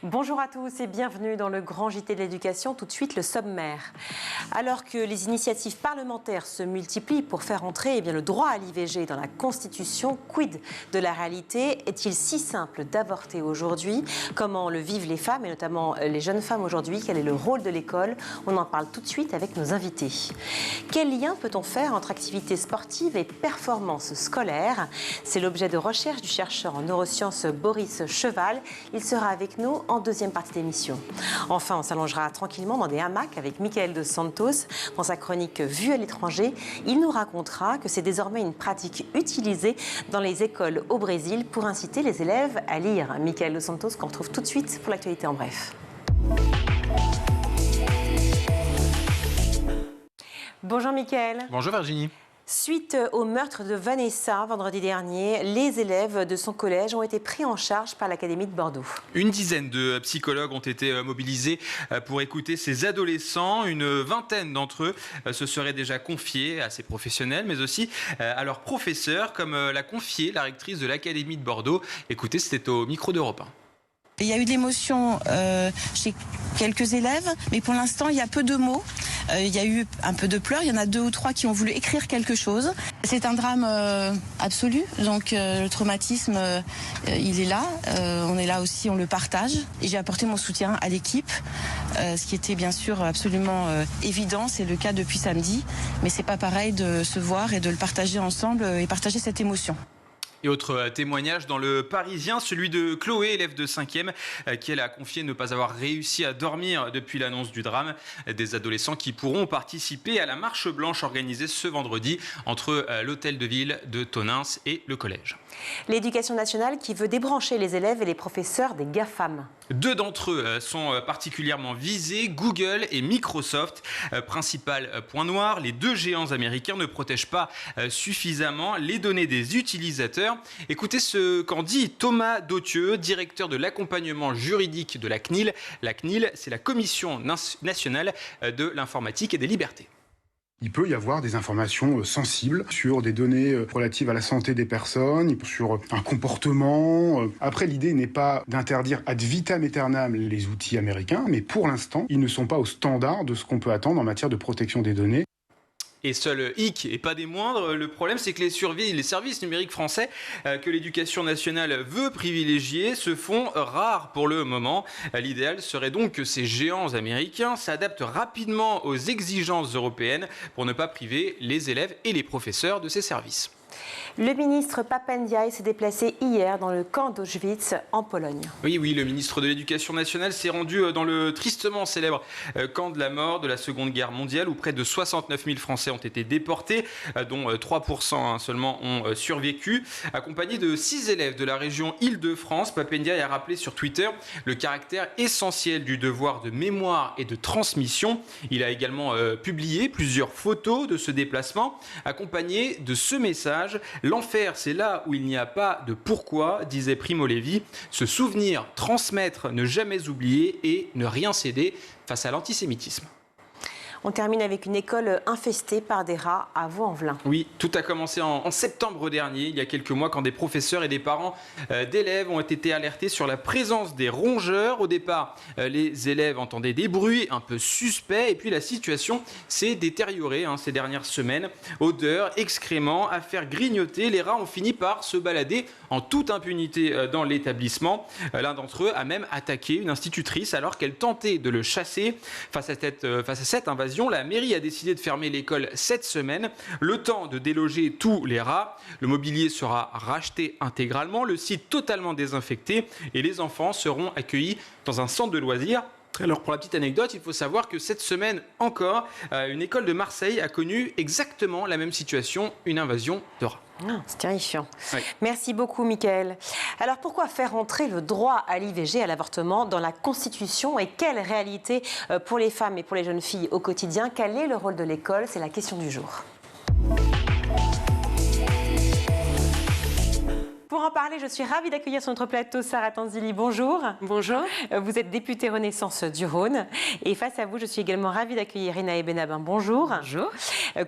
Bonjour à tous et bienvenue dans le grand JT de l'éducation. Tout de suite, le sommaire. Alors que les initiatives parlementaires se multiplient pour faire entrer le droit à l'IVG dans la Constitution, quid de la réalité? Est-il si simple d'avorter aujourd'hui? Comment le vivent les femmes et notamment les jeunes femmes aujourd'hui? Quel est le rôle de l'école? On en parle tout de suite avec nos invités. Quel lien peut-on faire entre activité sportive et performance scolaire? C'est l'objet de recherche du chercheur en neurosciences Boris Cheval. Il sera avec nous en deuxième partie d'émission. Enfin, on s'allongera tranquillement dans des hamacs avec Michael Dos Santos. Dans sa chronique Vue à l'étranger, il nous racontera que c'est désormais une pratique utilisée dans les écoles au Brésil pour inciter les élèves à lire. Michael Dos Santos qu'on retrouve tout de suite pour l'actualité en bref. Bonjour Michael. Bonjour Virginie. Suite au meurtre de Vanessa vendredi dernier, les élèves de son collège ont été pris en charge par l'Académie de Bordeaux. Une dizaine de psychologues ont été mobilisés pour écouter ces adolescents. Une vingtaine d'entre eux se seraient déjà confiés à ces professionnels, mais aussi à leurs professeurs, comme l'a confié la rectrice de l'Académie de Bordeaux. Écoutez, c'était au micro d'Europe 1. Il y a eu de l'émotion chez quelques élèves, mais pour l'instant, il y a peu de mots. Il y a eu un peu de pleurs. Il y en a 2 ou 3 qui ont voulu écrire quelque chose. C'est un drame absolu, donc le traumatisme, il est là. On est là aussi, on le partage. Et j'ai apporté mon soutien à l'équipe, ce qui était bien sûr absolument évident. C'est le cas depuis samedi, mais c'est pas pareil de se voir et de le partager ensemble et partager cette émotion. Et autre témoignage dans le Parisien, celui de Chloé, élève de 5e, qui elle a confié ne pas avoir réussi à dormir depuis l'annonce du drame. Des adolescents qui pourront participer à la marche blanche organisée ce vendredi entre l'hôtel de ville de Tonneins et le collège. L'éducation nationale qui veut débrancher les élèves et les professeurs des GAFAM. 2 d'entre eux sont particulièrement visés, Google et Microsoft. Principal point noir, les 2 géants américains ne protègent pas suffisamment les données des utilisateurs. Écoutez ce qu'en dit Thomas Dautieux, directeur de l'accompagnement juridique de la CNIL. La CNIL, c'est la Commission nationale de l'informatique et des libertés. Il peut y avoir des informations sensibles sur des données relatives à la santé des personnes, sur un comportement. Après, l'idée n'est pas d'interdire ad vitam aeternam les outils américains, mais pour l'instant, ils ne sont pas au standard de ce qu'on peut attendre en matière de protection des données. Et seul hic, et pas des moindres, le problème c'est que les services numériques français que l'éducation nationale veut privilégier se font rares pour le moment. L'idéal serait donc que ces géants américains s'adaptent rapidement aux exigences européennes pour ne pas priver les élèves et les professeurs de ces services. Le ministre Pap Ndiaye s'est déplacé hier dans le camp d'Auschwitz en Pologne. Oui, le ministre de l'Éducation nationale s'est rendu dans le tristement célèbre camp de la mort de la Seconde Guerre mondiale où près de 69 000 Français ont été déportés, dont 3% seulement ont survécu. Accompagné de 6 élèves de la région Île-de-France, Pap Ndiaye a rappelé sur Twitter le caractère essentiel du devoir de mémoire et de transmission. Il a également publié plusieurs photos de ce déplacement, accompagnées de ce message. L'enfer, c'est là où il n'y a pas de pourquoi, disait Primo Levi. Se souvenir, transmettre, ne jamais oublier et ne rien céder face à l'antisémitisme. On termine avec une école infestée par des rats à Vaux-en-Velin. Oui, tout a commencé en septembre dernier, il y a quelques mois, quand des professeurs et des parents d'élèves ont été alertés sur la présence des rongeurs. Au départ, les élèves entendaient des bruits un peu suspects et puis la situation s'est détériorée ces dernières semaines. Odeurs, excréments, affaires grignoter, les rats ont fini par se balader en toute impunité dans l'établissement. L'un d'entre eux a même attaqué une institutrice alors qu'elle tentait de le chasser. Face à cette invasion, la mairie a décidé de fermer l'école cette semaine, le temps de déloger tous les rats. Le mobilier sera racheté intégralement, le site totalement désinfecté et les enfants seront accueillis dans un centre de loisirs. Alors pour la petite anecdote, il faut savoir que cette semaine encore, une école de Marseille a connu exactement la même situation, une invasion de rats. C'est terrifiant. Oui. Merci beaucoup, Michael. Alors, pourquoi faire entrer le droit à l'IVG, à l'avortement, dans la Constitution? Et quelle réalité pour les femmes et pour les jeunes filles au quotidien? Quel est le rôle de l'école? C'est la question du jour. Pour en parler, je suis ravie d'accueillir sur notre plateau Sarah Tanzili. Bonjour. Bonjour. Vous êtes députée Renaissance du Rhône. Et face à vous, je suis également ravie d'accueillir Inaë Benhabin. Bonjour. Bonjour.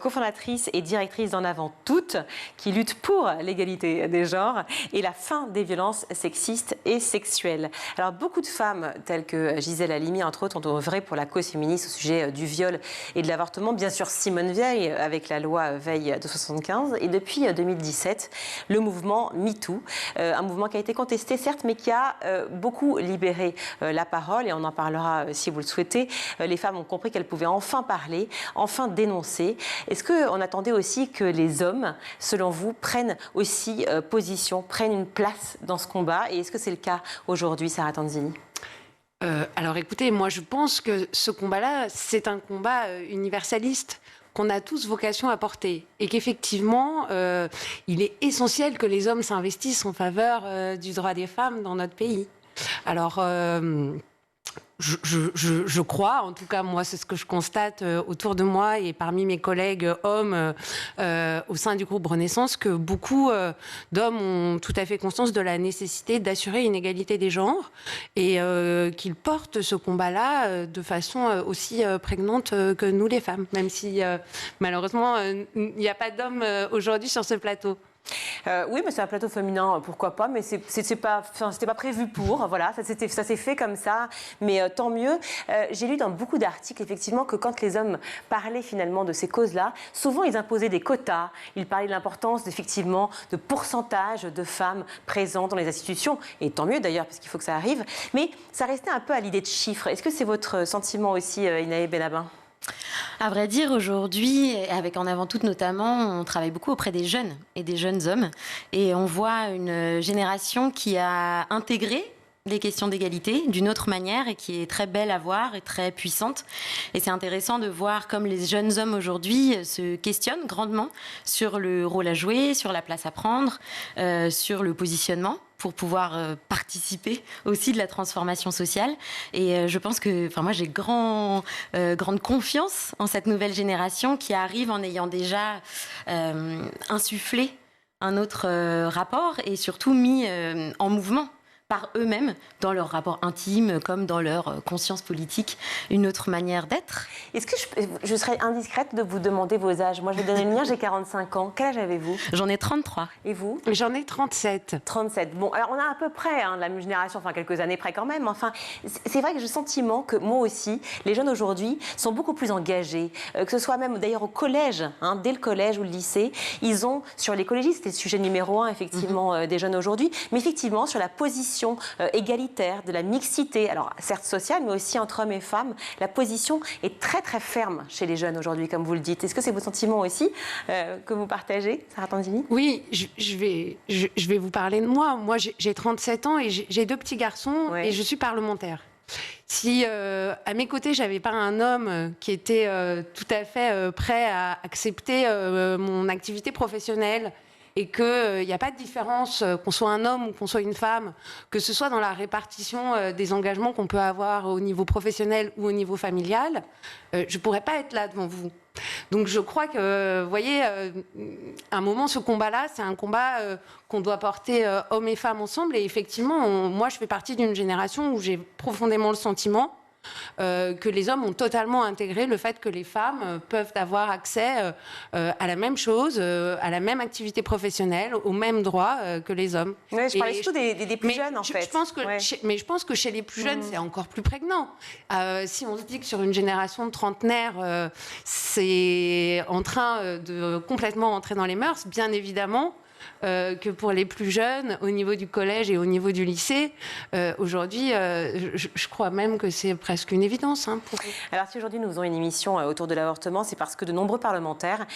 Cofondatrice et directrice d'En Avant Toutes, qui lutte pour l'égalité des genres et la fin des violences sexistes et sexuelles. Alors, beaucoup de femmes, telles que Gisèle Halimi, entre autres, ont œuvré pour la cause féministe au sujet du viol et de l'avortement. Bien sûr, Simone Veil, avec la loi Veil de 75. Et depuis 2017, le mouvement MeToo, un mouvement qui a été contesté, certes, mais qui a beaucoup libéré la parole, et on en parlera si vous le souhaitez. Les femmes ont compris qu'elles pouvaient enfin parler, enfin dénoncer. Est-ce qu'on attendait aussi que les hommes, selon vous, prennent aussi position, prennent une place dans ce combat? Et est-ce que c'est le cas aujourd'hui, Sarah Tanzili? Alors écoutez, moi je pense que ce combat-là, c'est un combat universaliste qu'on a tous vocation à porter, et qu'effectivement, il est essentiel que les hommes s'investissent en faveur du droit des femmes dans notre pays. Alors, je crois, en tout cas moi c'est ce que je constate autour de moi et parmi mes collègues hommes au sein du groupe Renaissance, que beaucoup d'hommes ont tout à fait conscience de la nécessité d'assurer une égalité des genres, et qu'ils portent ce combat-là de façon aussi prégnante que nous les femmes, même si malheureusement il n'y a pas d'hommes aujourd'hui sur ce plateau. Oui, mais c'est un plateau féminin, pourquoi pas, mais c'était pas prévu pour, voilà, ça s'est fait comme ça, mais tant mieux. J'ai lu dans beaucoup d'articles, effectivement, que quand les hommes parlaient finalement de ces causes-là, souvent ils imposaient des quotas, ils parlaient de l'importance, effectivement, de pourcentage de femmes présentes dans les institutions, et tant mieux d'ailleurs, parce qu'il faut que ça arrive, mais ça restait un peu à l'idée de chiffres. Est-ce que c'est votre sentiment aussi, Inaë Benhabin? À vrai dire, aujourd'hui, avec En Avant Toutes notamment, on travaille beaucoup auprès des jeunes et des jeunes hommes. Et on voit une génération qui a intégré les questions d'égalité d'une autre manière et qui est très belle à voir et très puissante. Et c'est intéressant de voir comme les jeunes hommes aujourd'hui se questionnent grandement sur le rôle à jouer, sur la place à prendre, sur le positionnement, pour pouvoir participer aussi de la transformation sociale. Et je pense que, moi j'ai grande confiance en cette nouvelle génération qui arrive en ayant déjà insufflé un autre rapport et surtout mis en mouvement par eux-mêmes, dans leur rapport intime comme dans leur conscience politique, une autre manière d'être. Est-ce que je serais indiscrète de vous demander vos âges? Moi, je vais donner le mien, j'ai 45 ans. Quel âge avez-vous? J'en ai 33. Et vous? J'en ai 37. 37. Bon, alors on a à peu près la même génération, enfin quelques années près quand même. Enfin, c'est vrai que j'ai le sentiment que moi aussi, les jeunes aujourd'hui sont beaucoup plus engagés. Que ce soit même d'ailleurs au collège, dès le collège ou le lycée, ils ont, sur les collégistes, c'est le sujet numéro 1 effectivement des jeunes aujourd'hui, mais effectivement sur la position égalitaire, de la mixité, alors certes sociale, mais aussi entre hommes et femmes, la position est très très ferme chez les jeunes aujourd'hui, comme vous le dites. Est-ce que c'est vos sentiments aussi que vous partagez, Sarah Tanzili? Oui, je vais vous parler de moi. Moi, j'ai 37 ans et j'ai 2 petits garçons, ouais. Et je suis parlementaire. Si à mes côtés, j'avais pas un homme qui était tout à fait prêt à accepter mon activité professionnelle, et qu'il n'y a pas de différence qu'on soit un homme ou qu'on soit une femme, que ce soit dans la répartition des engagements qu'on peut avoir au niveau professionnel ou au niveau familial, je ne pourrais pas être là devant vous. Donc je crois que, vous voyez, à un moment, ce combat-là, c'est un combat qu'on doit porter hommes et femmes ensemble. Et effectivement, moi, je fais partie d'une génération où j'ai profondément le sentiment que les hommes ont totalement intégré le fait que les femmes peuvent avoir accès à la même chose, à la même activité professionnelle, aux mêmes droits que les hommes. Oui, je parlais surtout des plus jeunes, en fait. Mais je pense que chez les plus jeunes, c'est encore plus prégnant. Si on se dit que sur une génération de trentenaires, c'est en train de complètement entrer dans les mœurs, bien évidemment, que pour les plus jeunes, au niveau du collège et au niveau du lycée, aujourd'hui, je crois même que c'est presque une évidence. Pour eux. Alors si aujourd'hui nous faisons une émission autour de l'avortement, c'est parce que de nombreux parlementaires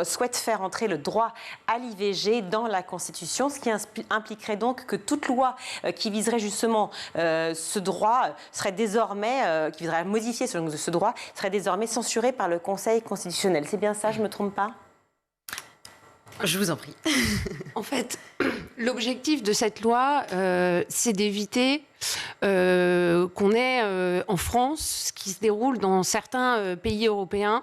souhaitent faire entrer le droit à l'IVG dans la Constitution, ce qui impliquerait donc que toute loi qui viserait justement ce droit serait désormais, qui viserait à modifier ce droit, serait désormais censurée par le Conseil constitutionnel. C'est bien ça, je ne me trompe pas ? Je vous en prie. En fait, l'objectif de cette loi, c'est d'éviter qu'on ait en France ce qui se déroule dans certains pays européens,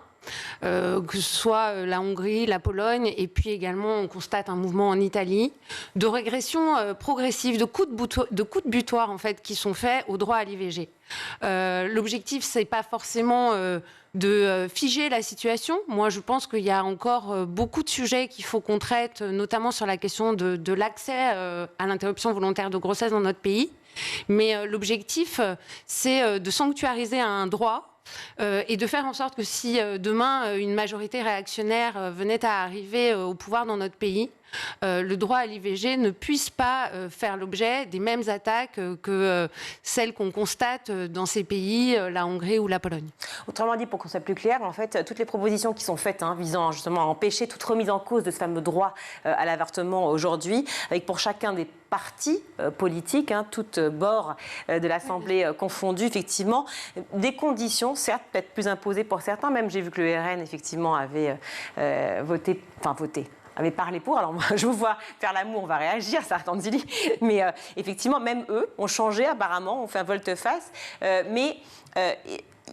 que ce soit la Hongrie, la Pologne, et puis également on constate un mouvement en Italie, de régression progressive, de coups de butoir en fait, qui sont faits au droit à l'IVG. L'objectif, c'est pas forcément de figer la situation. Moi, je pense qu'il y a encore beaucoup de sujets qu'il faut qu'on traite, notamment sur la question de l'accès à l'interruption volontaire de grossesse dans notre pays. Mais l'objectif, c'est de sanctuariser un droit et de faire en sorte que si demain une majorité réactionnaire venait à arriver au pouvoir dans notre pays, le droit à l'IVG ne puisse pas faire l'objet des mêmes attaques que celles qu'on constate dans ces pays, la Hongrie ou la Pologne. Autrement dit, pour qu'on soit plus clair, en fait, toutes les propositions qui sont faites visant justement à empêcher toute remise en cause de ce fameux droit à l'avortement aujourd'hui, avec pour chacun des partis politiques, toutes bords de l'Assemblée confondues, effectivement, des conditions, certes, peut-être plus imposées pour certains. Même, j'ai vu que le RN, effectivement, avait avait parlé pour. Alors moi, je vous vois faire l'amour, on va réagir, ça attend Zili. Mais effectivement, même eux ont changé apparemment, ont fait un volte-face. Mais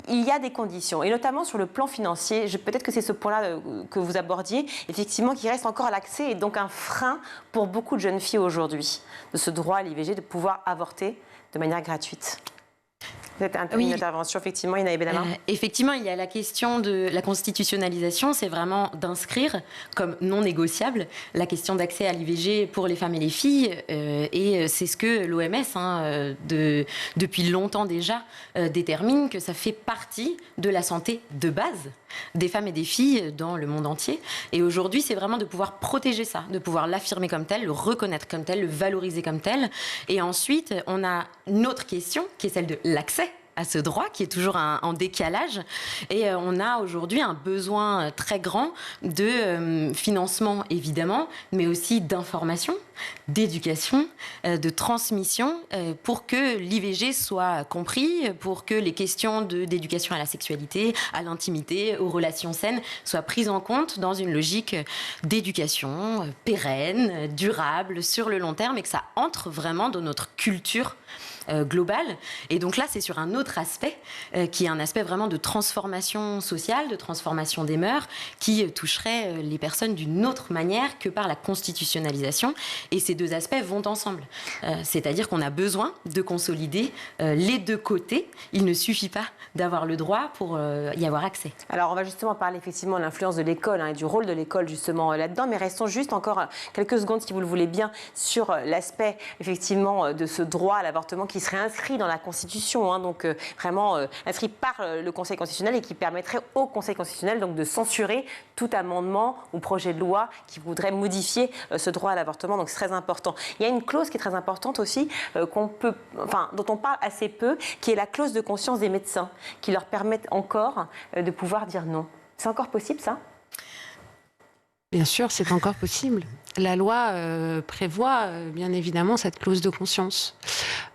il y a des conditions, et notamment sur le plan financier. Peut-être que c'est ce point-là que vous abordiez, effectivement, qui reste encore à l'accès et donc un frein pour beaucoup de jeunes filles aujourd'hui, de ce droit à l'IVG, de pouvoir avorter de manière gratuite. Vous êtes une intervention, effectivement, Inaë Benalla. Effectivement, il y a la question de la constitutionnalisation, c'est vraiment d'inscrire comme non négociable la question d'accès à l'IVG pour les femmes et les filles. Et c'est ce que l'OMS, depuis longtemps déjà, détermine que ça fait partie de la santé de base des femmes et des filles dans le monde entier. Et aujourd'hui, c'est vraiment de pouvoir protéger ça, de pouvoir l'affirmer comme tel, le reconnaître comme tel, le valoriser comme tel. Et ensuite, on a une autre question qui est celle de l'accès à ce droit, qui est toujours en décalage. Et on a aujourd'hui un besoin très grand de financement, évidemment, mais aussi d'information, d'éducation, de transmission, pour que l'IVG soit compris, pour que les questions d'éducation à la sexualité, à l'intimité, aux relations saines soient prises en compte dans une logique d'éducation pérenne, durable, sur le long terme, et que ça entre vraiment dans notre culture globale. Et donc là, c'est sur un autre aspect, qui est un aspect vraiment de transformation sociale, de transformation des mœurs, qui toucherait les personnes d'une autre manière que par la constitutionnalisation. Et ces deux aspects vont ensemble. C'est-à-dire qu'on a besoin de consolider les deux côtés. Il ne suffit pas d'avoir le droit pour y avoir accès. Alors, on va justement parler effectivement de l'influence de l'école et du rôle de l'école justement là-dedans, mais restons juste encore quelques secondes, si vous le voulez bien, sur l'aspect effectivement de ce droit à l'avortement qui serait inscrit dans la Constitution, donc vraiment inscrit par le Conseil constitutionnel et qui permettrait au Conseil constitutionnel donc de censurer tout amendement ou projet de loi qui voudrait modifier ce droit à l'avortement. Donc c'est très important. Il y a une clause qui est très importante aussi dont on parle assez peu, qui est la clause de conscience des médecins, qui leur permettent encore de pouvoir dire non. C'est encore possible, ça ? Bien sûr, c'est encore possible. La loi prévoit bien évidemment cette clause de conscience.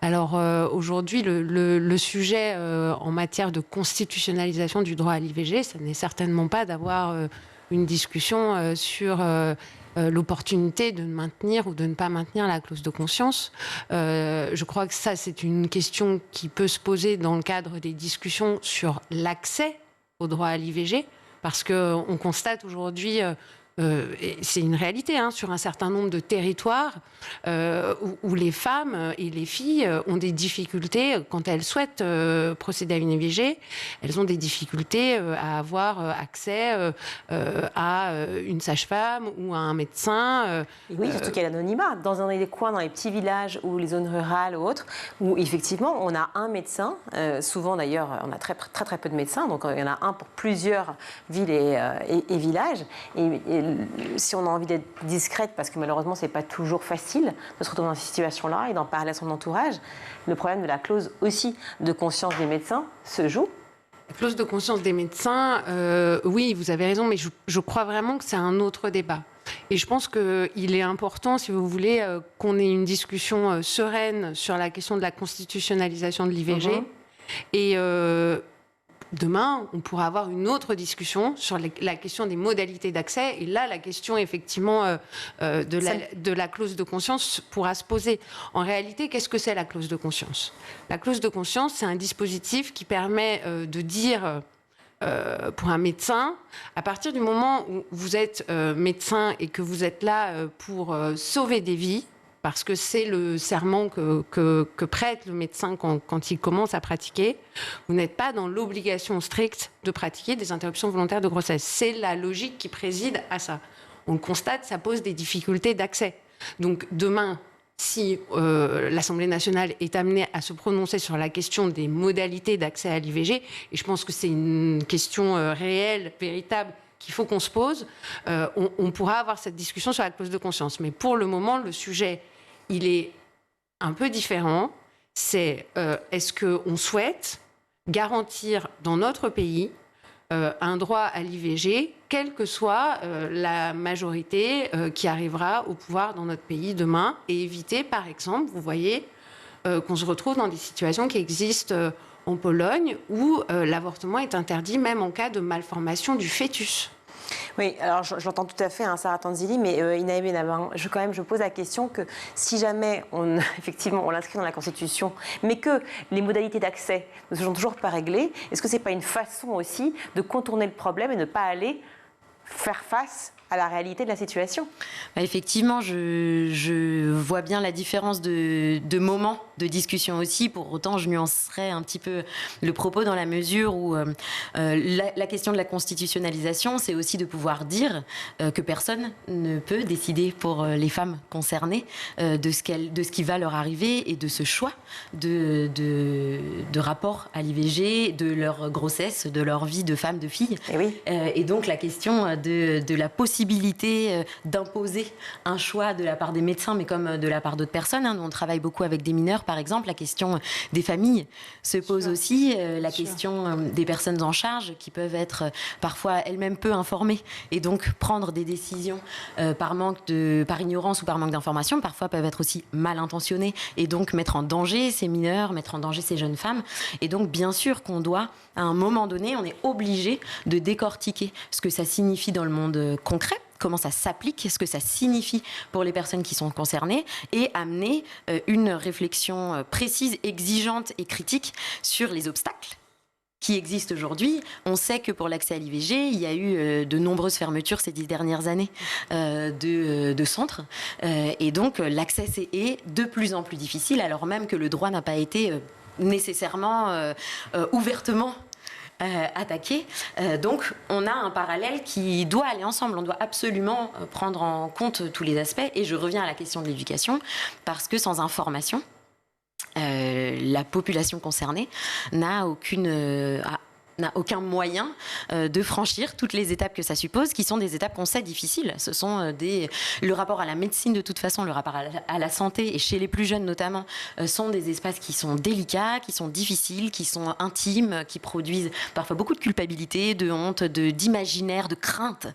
Alors aujourd'hui, le sujet en matière de constitutionnalisation du droit à l'IVG, ça n'est certainement pas d'avoir une discussion sur l'opportunité de maintenir ou de ne pas maintenir la clause de conscience. Je crois que ça, c'est une question qui peut se poser dans le cadre des discussions sur l'accès au droit à l'IVG, parce qu'on constate aujourd'hui... et c'est une réalité, sur un certain nombre de territoires où les femmes et les filles ont des difficultés quand elles souhaitent procéder à une IVG. Elles ont des difficultés à avoir accès à une sage-femme ou à un médecin. Oui, surtout qu'il y a l'anonymat. Dans des coins, dans les petits villages ou les zones rurales ou autres, où effectivement on a un médecin. Souvent d'ailleurs, on a très peu de médecins, donc il y en a un pour plusieurs villes et villages. Et si on a envie d'être discrète, parce que malheureusement, ce n'est pas toujours facile de se retrouver dans cette situation-là et d'en parler à son entourage, le problème de la clause aussi de conscience des médecins se joue. La clause de conscience des médecins, oui, vous avez raison, mais je crois vraiment que c'est un autre débat. Et je pense qu'il est important, si vous voulez, qu'on ait une discussion sereine sur la question de la constitutionnalisation de l'IVG. Et... demain, on pourra avoir une autre discussion sur la question des modalités d'accès. Et là, la question, effectivement, de la clause de conscience pourra se poser. En réalité, qu'est-ce que c'est la clause de conscience ? La clause de conscience, c'est un dispositif qui permet de dire pour un médecin, à partir du moment où vous êtes médecin et que vous êtes là pour sauver des vies, parce que c'est le serment que prête le médecin quand il commence à pratiquer, vous n'êtes pas dans l'obligation stricte de pratiquer des interruptions volontaires de grossesse. C'est la logique qui préside à ça. On le constate, ça pose des difficultés d'accès. Donc demain, si l'Assemblée nationale est amenée à se prononcer sur la question des modalités d'accès à l'IVG, et je pense que c'est une question réelle, véritable, qu'il faut qu'on se pose, on pourra avoir cette discussion sur la clause de conscience. Mais pour le moment, le sujet, il est un peu différent. C'est est-ce qu'on souhaite garantir dans notre pays un droit à l'IVG, quelle que soit la majorité qui arrivera au pouvoir dans notre pays demain, et éviter, par exemple, vous voyez, qu'on se retrouve dans des situations qui existent en Pologne, où l'avortement est interdit même en cas de malformation du fœtus. Oui, alors j'entends tout à fait, hein, Sarah Tanzili, mais Inaë Benabar, je pose la question que si jamais effectivement on l'inscrit dans la Constitution, mais que les modalités d'accès ne sont toujours pas réglées, est-ce que ce n'est pas une façon aussi de contourner le problème et ne pas aller faire face à la réalité de la situation? Effectivement, je vois bien la différence de moments de discussion aussi. Pour autant, je nuancerais un petit peu le propos dans la mesure où la question de la constitutionnalisation, c'est aussi de pouvoir dire que personne ne peut décider pour les femmes concernées de ce qui va leur arriver et de ce choix de rapport à l'IVG, de leur grossesse, de leur vie de femme, de fille. Et, oui. Et donc la question de la possibilité d'imposer un choix de la part des médecins, mais comme de la part d'autres personnes. Nous, on travaille beaucoup avec des mineurs, par exemple. La question des familles se pose aussi. La question des personnes en charge qui peuvent être parfois elles-mêmes peu informées et donc prendre des décisions par ignorance ou par manque d'information. Parfois peuvent être aussi mal intentionnées et donc mettre en danger ces mineurs, mettre en danger ces jeunes femmes. Et donc, bien sûr qu'on doit, à un moment donné, on est obligé de décortiquer ce que ça signifie dans le monde concret, comment ça s'applique, ce que ça signifie pour les personnes qui sont concernées, et amener une réflexion précise, exigeante et critique sur les obstacles qui existent aujourd'hui. On sait que pour l'accès à l'IVG, il y a eu de nombreuses fermetures ces 10 dernières années de centres. Et donc, l'accès est de plus en plus difficile, alors même que le droit n'a pas été nécessairement ouvertement attaqué. Donc, on a un parallèle qui doit aller ensemble. On doit absolument prendre en compte tous les aspects. Et je reviens à la question de l'éducation, parce que sans information, la population concernée n'a aucun moyen de franchir toutes les étapes que ça suppose, qui sont des étapes qu'on sait difficiles. Ce sont le rapport à la médecine, de toute façon, le rapport à la santé, et chez les plus jeunes notamment, sont des espaces qui sont délicats, qui sont difficiles, qui sont intimes, qui produisent parfois beaucoup de culpabilité, de honte, d'imaginaire, de crainte.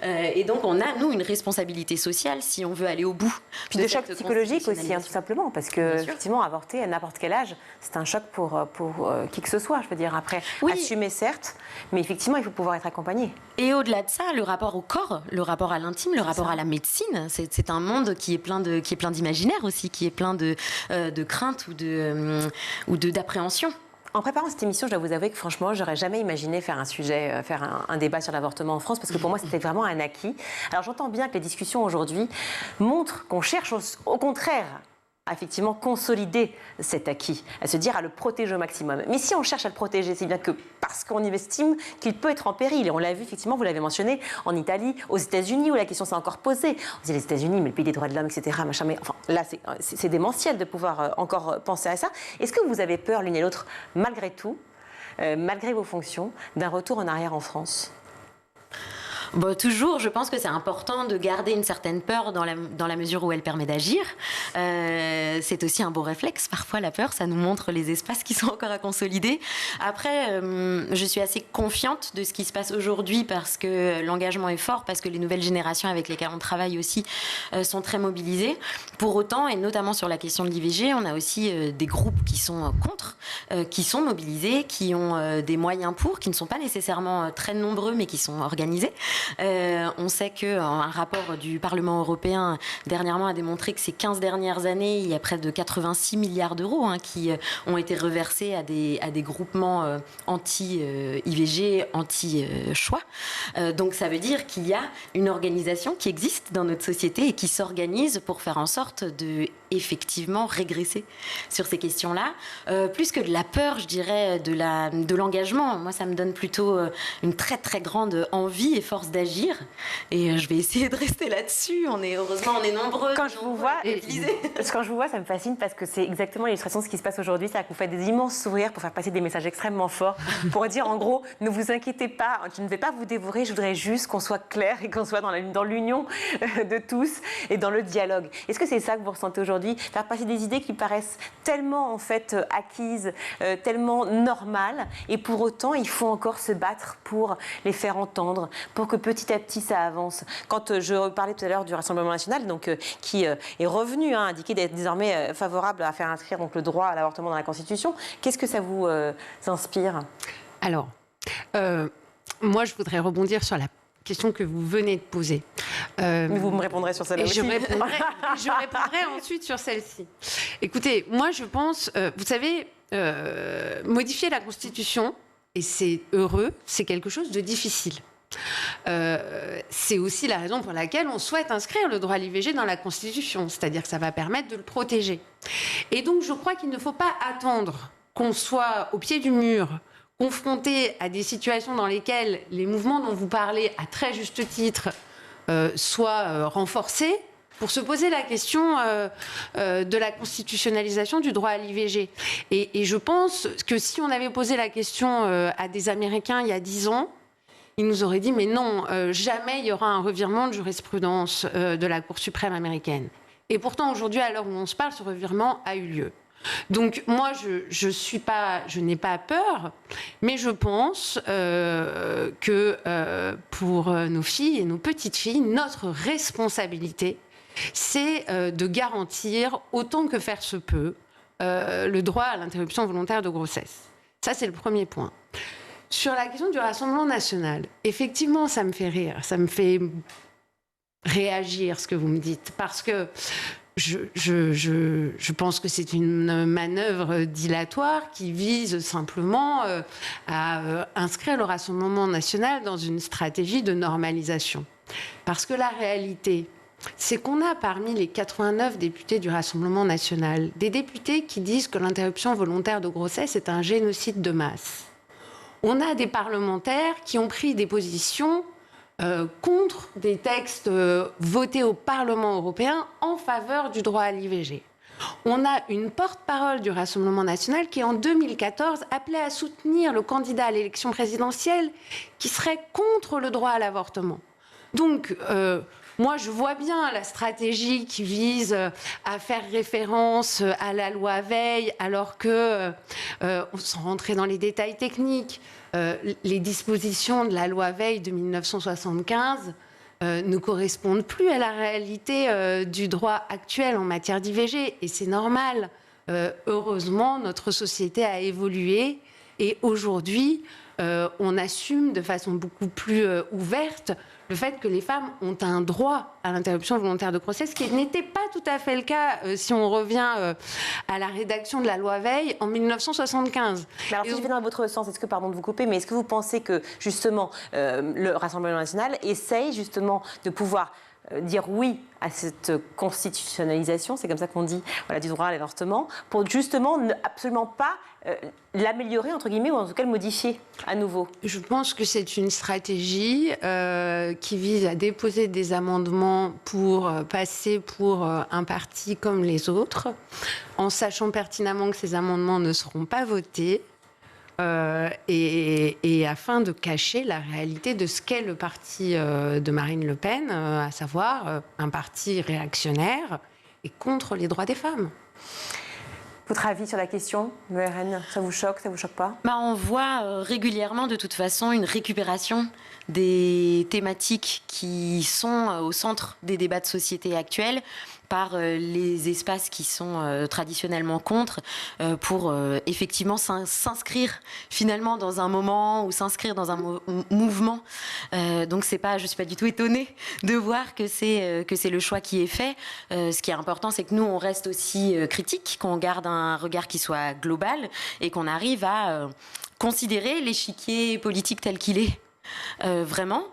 Et donc, on a, nous, une responsabilité sociale si on veut aller au bout. Puis de choc psychologique aussi, tout simplement, parce que, effectivement, avorter à n'importe quel âge, c'est un choc pour qui que ce soit, je veux dire. Après, oui. Assumer, certes, mais effectivement, il faut pouvoir être accompagné. Et au-delà de ça, le rapport au corps, le rapport à l'intime, le rapport à la médecine, c'est un monde qui est plein d'imaginaire aussi, qui est plein de craintes ou d'appréhension. En préparant cette émission, je dois vous avouer que franchement, j'aurais jamais imaginé faire un débat sur l'avortement en France, parce que pour moi, c'était vraiment un acquis. Alors j'entends bien que les discussions aujourd'hui montrent qu'on cherche au contraire à effectivement consolider cet acquis, à se dire à le protéger au maximum. Mais si on cherche à le protéger, c'est bien que parce qu'on estime qu'il peut être en péril. Et on l'a vu, effectivement, vous l'avez mentionné, en Italie, aux États-Unis, où la question s'est encore posée. On dit les États-Unis, mais le pays des droits de l'homme, etc. Machin, mais enfin, là, c'est démentiel de pouvoir encore penser à ça. Est-ce que vous avez peur, l'une et l'autre, malgré tout, malgré vos fonctions, d'un retour en arrière en France ? Bon, toujours, je pense que c'est important de garder une certaine peur dans la mesure où elle permet d'agir. C'est aussi un beau réflexe. Parfois, la peur, ça nous montre les espaces qui sont encore à consolider. Après, je suis assez confiante de ce qui se passe aujourd'hui, parce que l'engagement est fort, parce que les nouvelles générations avec lesquelles on travaille aussi sont très mobilisées. Pour autant, et notamment sur la question de l'IVG, on a aussi des groupes qui sont contre, qui sont mobilisés, qui ont des moyens pour, qui ne sont pas nécessairement très nombreux, mais qui sont organisés. On sait qu'un rapport du Parlement européen dernièrement a démontré que ces 15 dernières années, il y a près de 86 milliards d'euros qui ont été reversés à des groupements anti-IVG, anti-choix. Donc ça veut dire qu'il y a une organisation qui existe dans notre société et qui s'organise pour faire en sorte de effectivement régresser sur ces questions-là. Plus que de la peur, je dirais, de l'engagement. Moi, ça me donne plutôt une très, très grande envie et force d'agir. Et je vais essayer de rester là-dessus. Heureusement, on est nombreux. Quand je vous vois, ça me fascine parce que c'est exactement l'illustration de ce qui se passe aujourd'hui. C'est-à-dire que vous faites des immenses sourires pour faire passer des messages extrêmement forts, pour dire en gros, ne vous inquiétez pas, je ne vais pas vous dévorer, je voudrais juste qu'on soit clair et qu'on soit dans l'union de tous et dans le dialogue. Est-ce que c'est ça que vous ressentez aujourd'hui? Faire passer des idées qui paraissent tellement en fait acquises, tellement normales, et pour autant il faut encore se battre pour les faire entendre, pour que petit à petit ça avance. Quand je parlais tout à l'heure du Rassemblement national, donc qui est revenu indiquer d'être désormais favorable à faire inscrire donc le droit à l'avortement dans la Constitution, qu'est-ce que ça vous inspire? Alors, moi je voudrais rebondir sur la question que vous venez de poser. Mais vous me répondrez sur celle-là aussi. Je répondrai ensuite sur celle-ci. Écoutez, moi je pense, vous savez, modifier la Constitution, et c'est heureux, c'est quelque chose de difficile. C'est aussi la raison pour laquelle on souhaite inscrire le droit à l'IVG dans la Constitution, c'est-à-dire que ça va permettre de le protéger. Et donc je crois qu'il ne faut pas attendre qu'on soit au pied du mur, confrontés à des situations dans lesquelles les mouvements dont vous parlez, à très juste titre, soient renforcés, pour se poser la question de la constitutionnalisation du droit à l'IVG. Et je pense que si on avait posé la question à des Américains il y a 10 ans, ils nous auraient dit « mais non, jamais il y aura un revirement de jurisprudence de la Cour suprême américaine ». Et pourtant, aujourd'hui, à l'heure où on se parle, ce revirement a eu lieu. Donc moi, je n'ai pas peur, mais je pense que pour nos filles et nos petites filles, notre responsabilité, c'est de garantir, autant que faire se peut, le droit à l'interruption volontaire de grossesse. Ça, c'est le premier point. Sur la question du Rassemblement national, effectivement, ça me fait rire, ça me fait réagir ce que vous me dites, parce que je pense que c'est une manœuvre dilatoire qui vise simplement à inscrire le Rassemblement national dans une stratégie de normalisation. Parce que la réalité, c'est qu'on a parmi les 89 députés du Rassemblement national des députés qui disent que l'interruption volontaire de grossesse est un génocide de masse. On a des parlementaires qui ont pris des positions contre des textes votés au Parlement européen en faveur du droit à l'IVG. On a une porte-parole du Rassemblement national qui, en 2014, appelait à soutenir le candidat à l'élection présidentielle qui serait contre le droit à l'avortement. Donc, moi, je vois bien la stratégie qui vise à faire référence à la loi Veil, alors que, sans rentrer dans les détails techniques, les dispositions de la loi Veil de 1975 ne correspondent plus à la réalité du droit actuel en matière d'IVG. Et c'est normal. Heureusement, notre société a évolué et aujourd'hui, on assume de façon beaucoup plus ouverte le fait que les femmes ont un droit à l'interruption volontaire de grossesse, ce qui n'était pas tout à fait le cas si on revient à la rédaction de la loi Veil en 1975. Mais alors, si je vais dans votre sens, est-ce que, pardon de vous couper, mais est-ce que vous pensez que, justement, le Rassemblement national essaye, justement, de pouvoir dire oui à cette constitutionnalisation, c'est comme ça qu'on dit, voilà, du droit à l'avortement, pour justement ne absolument pas l'améliorer, entre guillemets, ou en tout cas le modifier à nouveau? Je pense que c'est une stratégie qui vise à déposer des amendements pour passer pour un parti comme les autres, en sachant pertinemment que ces amendements ne seront pas votés. Et afin de cacher la réalité de ce qu'est le parti de Marine Le Pen, à savoir un parti réactionnaire et contre les droits des femmes. Votre avis sur la question, le RN, ça vous choque pas? On voit régulièrement de toute façon une récupération des thématiques qui sont au centre des débats de société actuels, par les espaces qui sont traditionnellement contre pour effectivement s'inscrire finalement dans un moment ou s'inscrire dans un mouvement. Donc je suis pas du tout étonnée de voir que c'est le choix qui est fait. Ce qui est important, c'est que nous on reste aussi critique, qu'on garde un regard qui soit global et qu'on arrive à considérer l'échiquier politique tel qu'il est. Vraiment,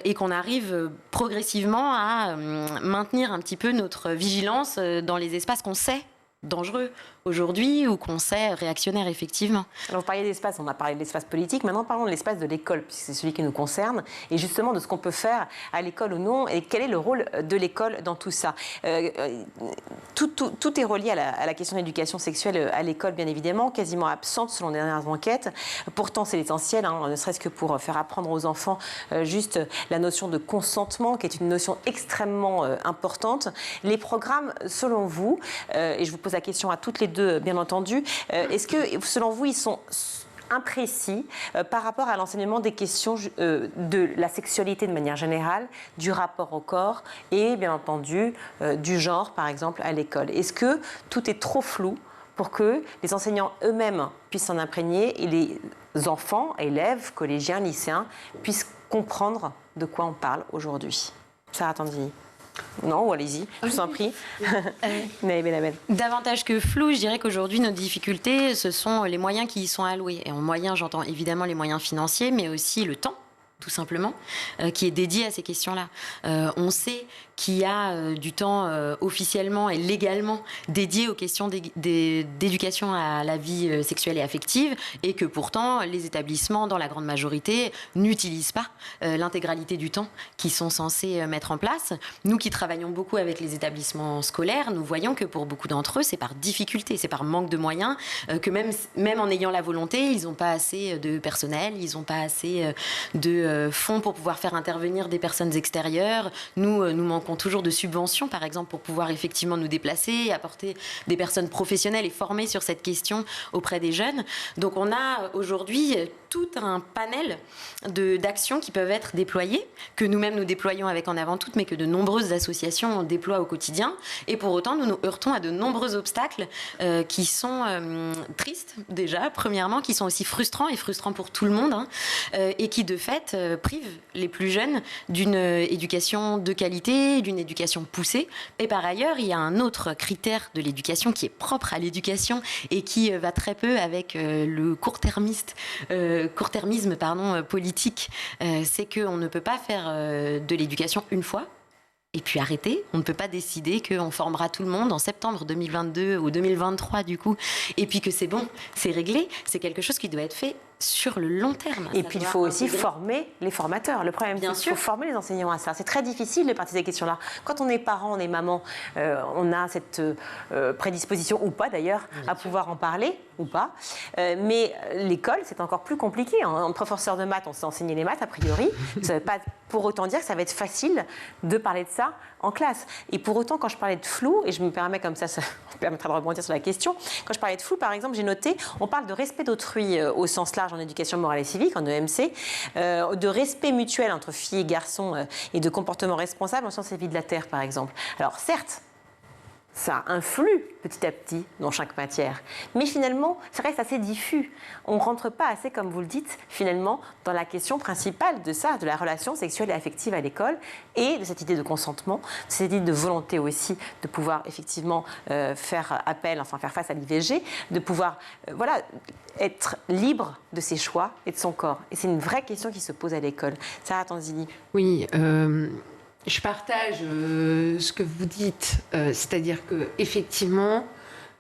et qu'on arrive progressivement à maintenir un petit peu notre vigilance dans les espaces qu'on sait dangereux aujourd'hui ou qu'on sait réactionnaire, effectivement. Alors vous parliez d'espace, on a parlé de l'espace politique, maintenant parlons de l'espace de l'école, puisque c'est celui qui nous concerne, et justement de ce qu'on peut faire à l'école ou non, et quel est le rôle de l'école dans tout ça. Tout est relié à la question de l'éducation sexuelle à l'école, bien évidemment, quasiment absente selon les dernières enquêtes. Pourtant, c'est l'essentiel, ne serait-ce que pour faire apprendre aux enfants juste la notion de consentement, qui est une notion extrêmement importante. Les programmes, selon vous, et je vous pose la question à toutes les deux, bien entendu, est-ce que, selon vous, ils sont imprécis par rapport à l'enseignement des questions de la sexualité de manière générale, du rapport au corps et, bien entendu, du genre, par exemple, à l'école? Est-ce que tout est trop flou pour que les enseignants eux-mêmes puissent s'en imprégner et les enfants, élèves, collégiens, lycéens puissent comprendre de quoi on parle aujourd'hui? Sarah Tanzini. Non, ou allez-y, je vous en prie. Davantage que flou, je dirais qu'aujourd'hui, nos difficultés, ce sont les moyens qui y sont alloués. Et en moyens, j'entends évidemment les moyens financiers, mais aussi le temps, tout simplement, qui est dédié à ces questions-là. On sait qu'il y a du temps officiellement et légalement dédié aux questions d'éducation à la vie sexuelle et affective, et que pourtant les établissements, dans la grande majorité, n'utilisent pas l'intégralité du temps qu'ils sont censés mettre en place. Nous qui travaillons beaucoup avec les établissements scolaires, nous voyons que pour beaucoup d'entre eux, c'est par difficulté, c'est par manque de moyens, que même en ayant la volonté, ils n'ont pas assez de personnel, ils n'ont pas assez de fonds pour pouvoir faire intervenir des personnes extérieures. Nous manquons toujours de subventions, par exemple, pour pouvoir effectivement nous déplacer, apporter des personnes professionnelles et formées sur cette question auprès des jeunes. Donc on a aujourd'hui tout un panel d'actions qui peuvent être déployées, que nous-mêmes nous déployons avec En Avant Toutes, mais que de nombreuses associations déploient au quotidien. Et pour autant, nous nous heurtons à de nombreux obstacles qui sont tristes, déjà, premièrement, qui sont aussi frustrants pour tout le monde, et qui, de fait, privent les plus jeunes d'une éducation de qualité, d'une éducation poussée. Et par ailleurs, il y a un autre critère de l'éducation qui est propre à l'éducation et qui va très peu avec le court-termisme politique. C'est qu'on ne peut pas faire de l'éducation une fois et puis arrêter. On ne peut pas décider qu'on formera tout le monde en septembre 2022 ou 2023 du coup, et puis que c'est bon, c'est réglé. C'est quelque chose qui doit être fait sur le long terme. Et puis il faut aussi former les formateurs. Le problème, c'est qu'il faut former les enseignants à ça. C'est très difficile de partir de ces questions-là. Quand on est parent, on est maman, on a cette prédisposition, ou pas d'ailleurs, à pouvoir en parler, ou pas. Mais l'école, c'est encore plus compliqué. En professeur de maths, on sait enseigner les maths, a priori. Ça ne veut pas pour autant dire que ça va être facile de parler de ça en classe. Et pour autant, quand je parlais de flou, et je me permets comme ça me permettra de rebondir sur la question, quand je parlais de flou, par exemple, j'ai noté, on parle de respect d'autrui au sens large en éducation morale et civique, en EMC, de respect mutuel entre filles et garçons et de comportement responsable en sciences et vie de la Terre, par exemple. Alors certes, ça influe petit à petit dans chaque matière. Mais finalement, ça reste assez diffus. On ne rentre pas assez, comme vous le dites, finalement, dans la question principale de ça, de la relation sexuelle et affective à l'école, et de cette idée de consentement, de cette idée de volonté aussi de pouvoir effectivement faire face à l'IVG, de pouvoir être libre de ses choix et de son corps. Et c'est une vraie question qui se pose à l'école. Sarah Tanzini. Oui, je partage ce que vous dites, c'est-à-dire qu'effectivement,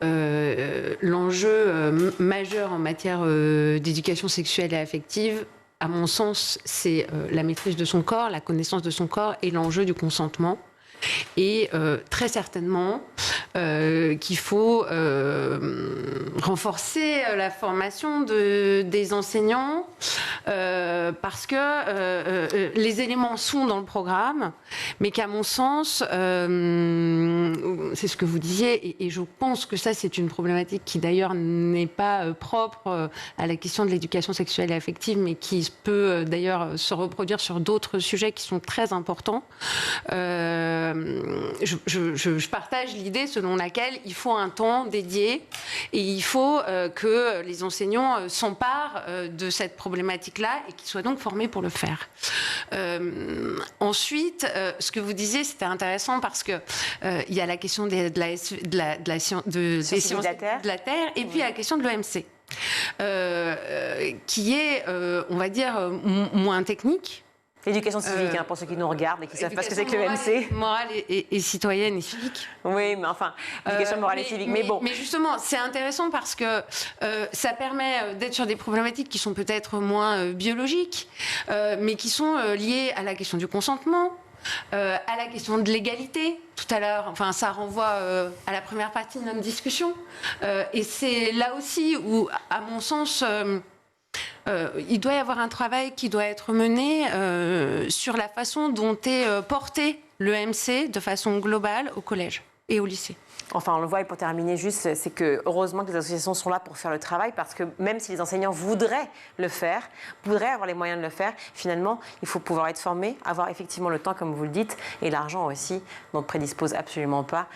l'enjeu majeur en matière d'éducation sexuelle et affective, à mon sens, c'est la maîtrise de son corps, la connaissance de son corps et l'enjeu du consentement. Et très certainement qu'il faut renforcer la formation des enseignants parce que les éléments sont dans le programme, mais qu'à mon sens, c'est ce que vous disiez, et je pense que ça c'est une problématique qui d'ailleurs n'est pas propre à la question de l'éducation sexuelle et affective, mais qui peut d'ailleurs se reproduire sur d'autres sujets qui sont très importants. je partage l'idée selon laquelle il faut un temps dédié et il faut que les enseignants s'emparent de cette problématique-là et qu'ils soient donc formés pour le faire. Ensuite, ce que vous disiez, c'était intéressant parce que il y a la question des sciences de la Terre et puis la question de l'EMC. Qui est, on va dire, moins technique. L'éducation civique, pour ceux qui nous regardent et qui ne savent pas ce que c'est que l'EMC. Morale et citoyenne et civique. Oui, mais enfin, l'éducation morale et civique. Mais bon. Mais justement, c'est intéressant parce que ça permet d'être sur des problématiques qui sont peut-être moins biologiques, mais qui sont liées à la question du consentement, à la question de l'égalité. Tout à l'heure, enfin, ça renvoie à la première partie de notre discussion. Et c'est là aussi où, à mon sens, il doit y avoir un travail qui doit être mené sur la façon dont est porté l'EMC de façon globale au collège et au lycée. Enfin, on le voit, et pour terminer juste, c'est que heureusement que les associations sont là pour faire le travail, parce que même si les enseignants voudraient le faire, voudraient avoir les moyens de le faire, finalement, il faut pouvoir être formé, avoir effectivement le temps, comme vous le dites, et l'argent aussi, dont ne prédisposent absolument pas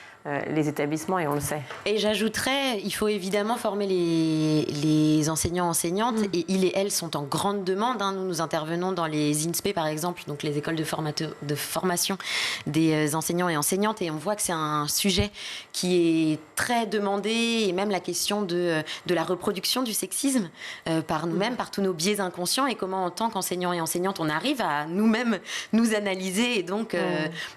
les établissements, et on le sait. Et j'ajouterais, il faut évidemment former les enseignants, enseignantes, et ils et elles sont en grande demande. Nous intervenons dans les INSPE, par exemple, donc les écoles de formation des enseignants et enseignantes, et on voit que c'est un sujet qui est très demandé, et même la question de la reproduction du sexisme par nous-mêmes, par tous nos biais inconscients, et comment en tant qu'enseignants et enseignantes on arrive à nous-mêmes nous analyser et donc